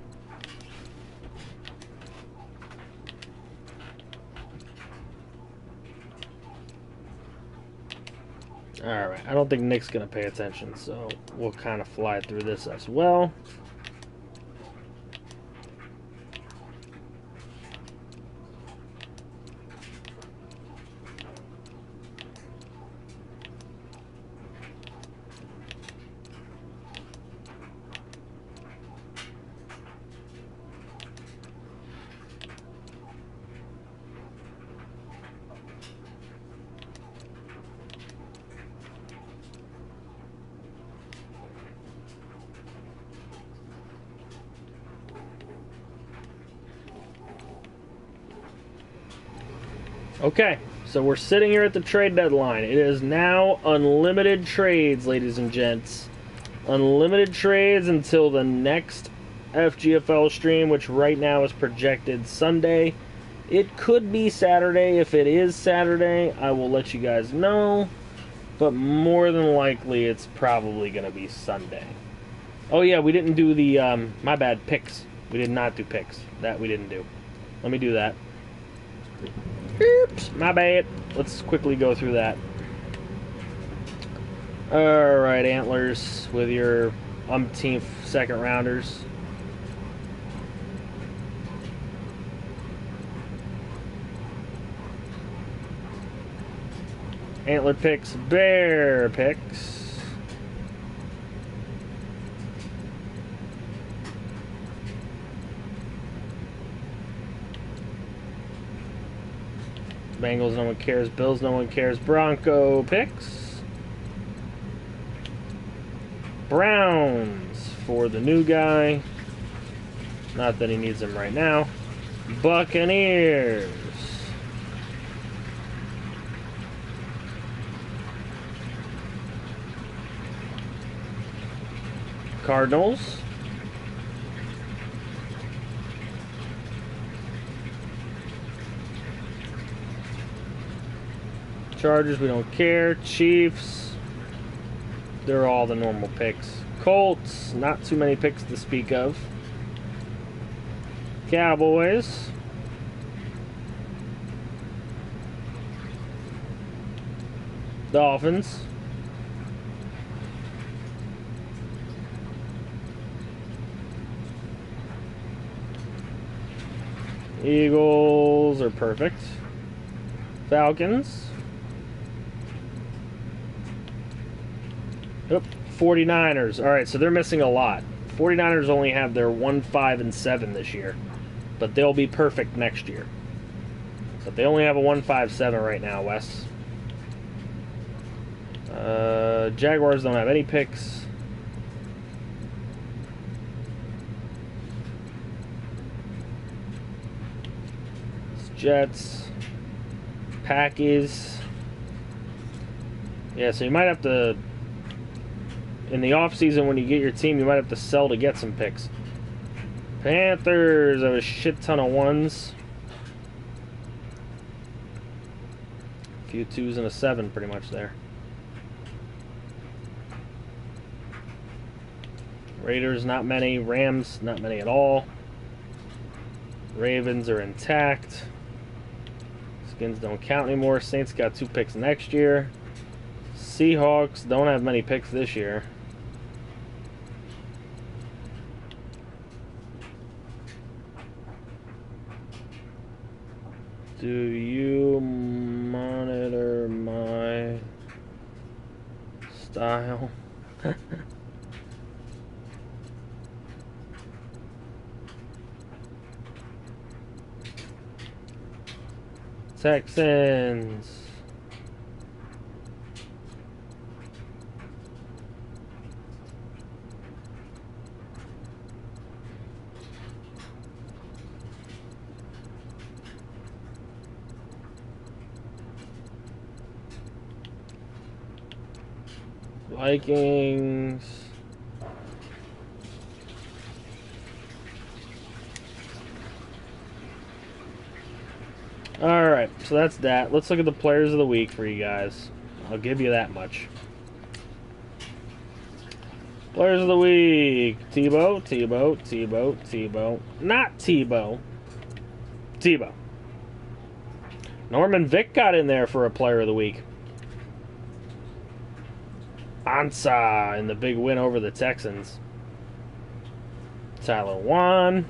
Alright, I don't think Nick's going to pay attention, so we'll kind of fly through this as well. Okay, so we're sitting here at the trade deadline. It is now unlimited trades, ladies and gents. Unlimited trades until the next FGFL stream, which right now is projected Sunday. It could be Saturday. If it is Saturday, I will let you guys know. But more than likely, it's probably going to be Sunday. Oh yeah, we didn't do the, my bad, picks. We did not do picks. That we didn't do. Let me do that. Oops, my bad. Let's quickly go through that. Alright, Antlers, with your umpteenth second rounders. Antler picks, Bear picks. Bengals, no one cares. Bills, no one cares. Bronco picks. Browns for the new guy. Not that he needs them right now. Buccaneers. Cardinals. Chargers, we don't care. Chiefs, they're all the normal picks. Colts, not too many picks to speak of. Cowboys. Dolphins. Eagles are perfect. Falcons. Yep, 49ers. Alright, so they're missing a lot. 49ers only have their 1-5-7 this year. But they'll be perfect next year. But they only have a 1-5-7 right now, Wes. Jaguars don't have any picks. Jets. Packers. Yeah, so you might have to... In the offseason, when you get your team, you might have to sell to get some picks. Panthers have a shit ton of ones. A few 2s and a 7 pretty much there. Raiders, not many. Rams, not many at all. Ravens are intact. Skins don't count anymore. Saints got 2 picks next year. Seahawks don't have many picks this year. Do you monitor my style? Texans. Vikings. Alright, so that's that. Let's look at the players of the week for you guys. I'll give you that much. Players of the week. Tebow. Not Tebow. Tebow. Norman Vick got in there for a player of the week. Ansah in the big win over the Texans. Tyler Wan.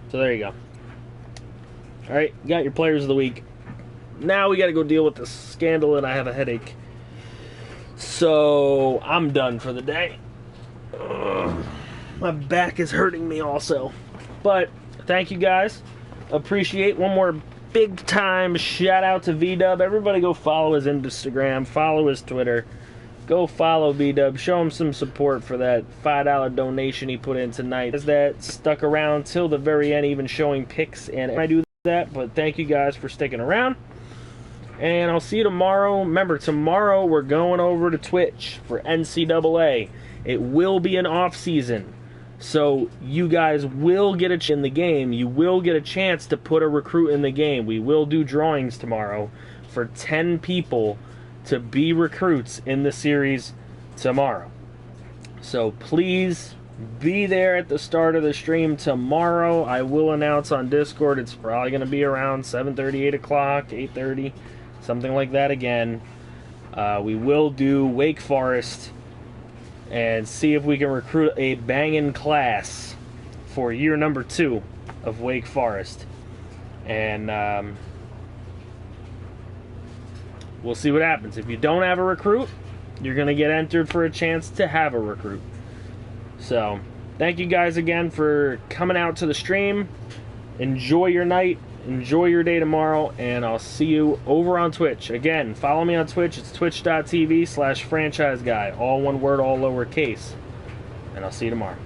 So there you go. Alright, you got your players of the week. Now we got to go deal with the scandal and I have a headache. So I'm done for the day. Ugh, my back is hurting me also. But thank you guys. Appreciate one more big time shout out to V-Dub. Everybody go follow his Instagram, follow his Twitter. Go follow V-Dub. Show him some support for that $5 donation he put in tonight. That stuck around till the very end, even showing pics, and I do that. But thank you guys for sticking around. And I'll see you tomorrow. Remember, tomorrow we're going over to Twitch for NCAA. It will be an off season. So you guys will get in the game. You will get a chance to put a recruit in the game. We will do drawings tomorrow for 10 people to be recruits in the series tomorrow. So please be there at the start of the stream tomorrow. I will announce on Discord. It's probably going to be around 7:30, 8 o'clock, 8:30, something like that again. We will do Wake Forest and see if we can recruit a banging class for year number 2 of Wake Forest. And we'll see what happens. If you don't have a recruit, you're going to get entered for a chance to have a recruit. So, thank you guys again for coming out to the stream. Enjoy your night. Enjoy your day tomorrow. And I'll see you over on Twitch. Again, follow me on Twitch. It's twitch.tv/franchiseguy. All one word, all lowercase. And I'll see you tomorrow.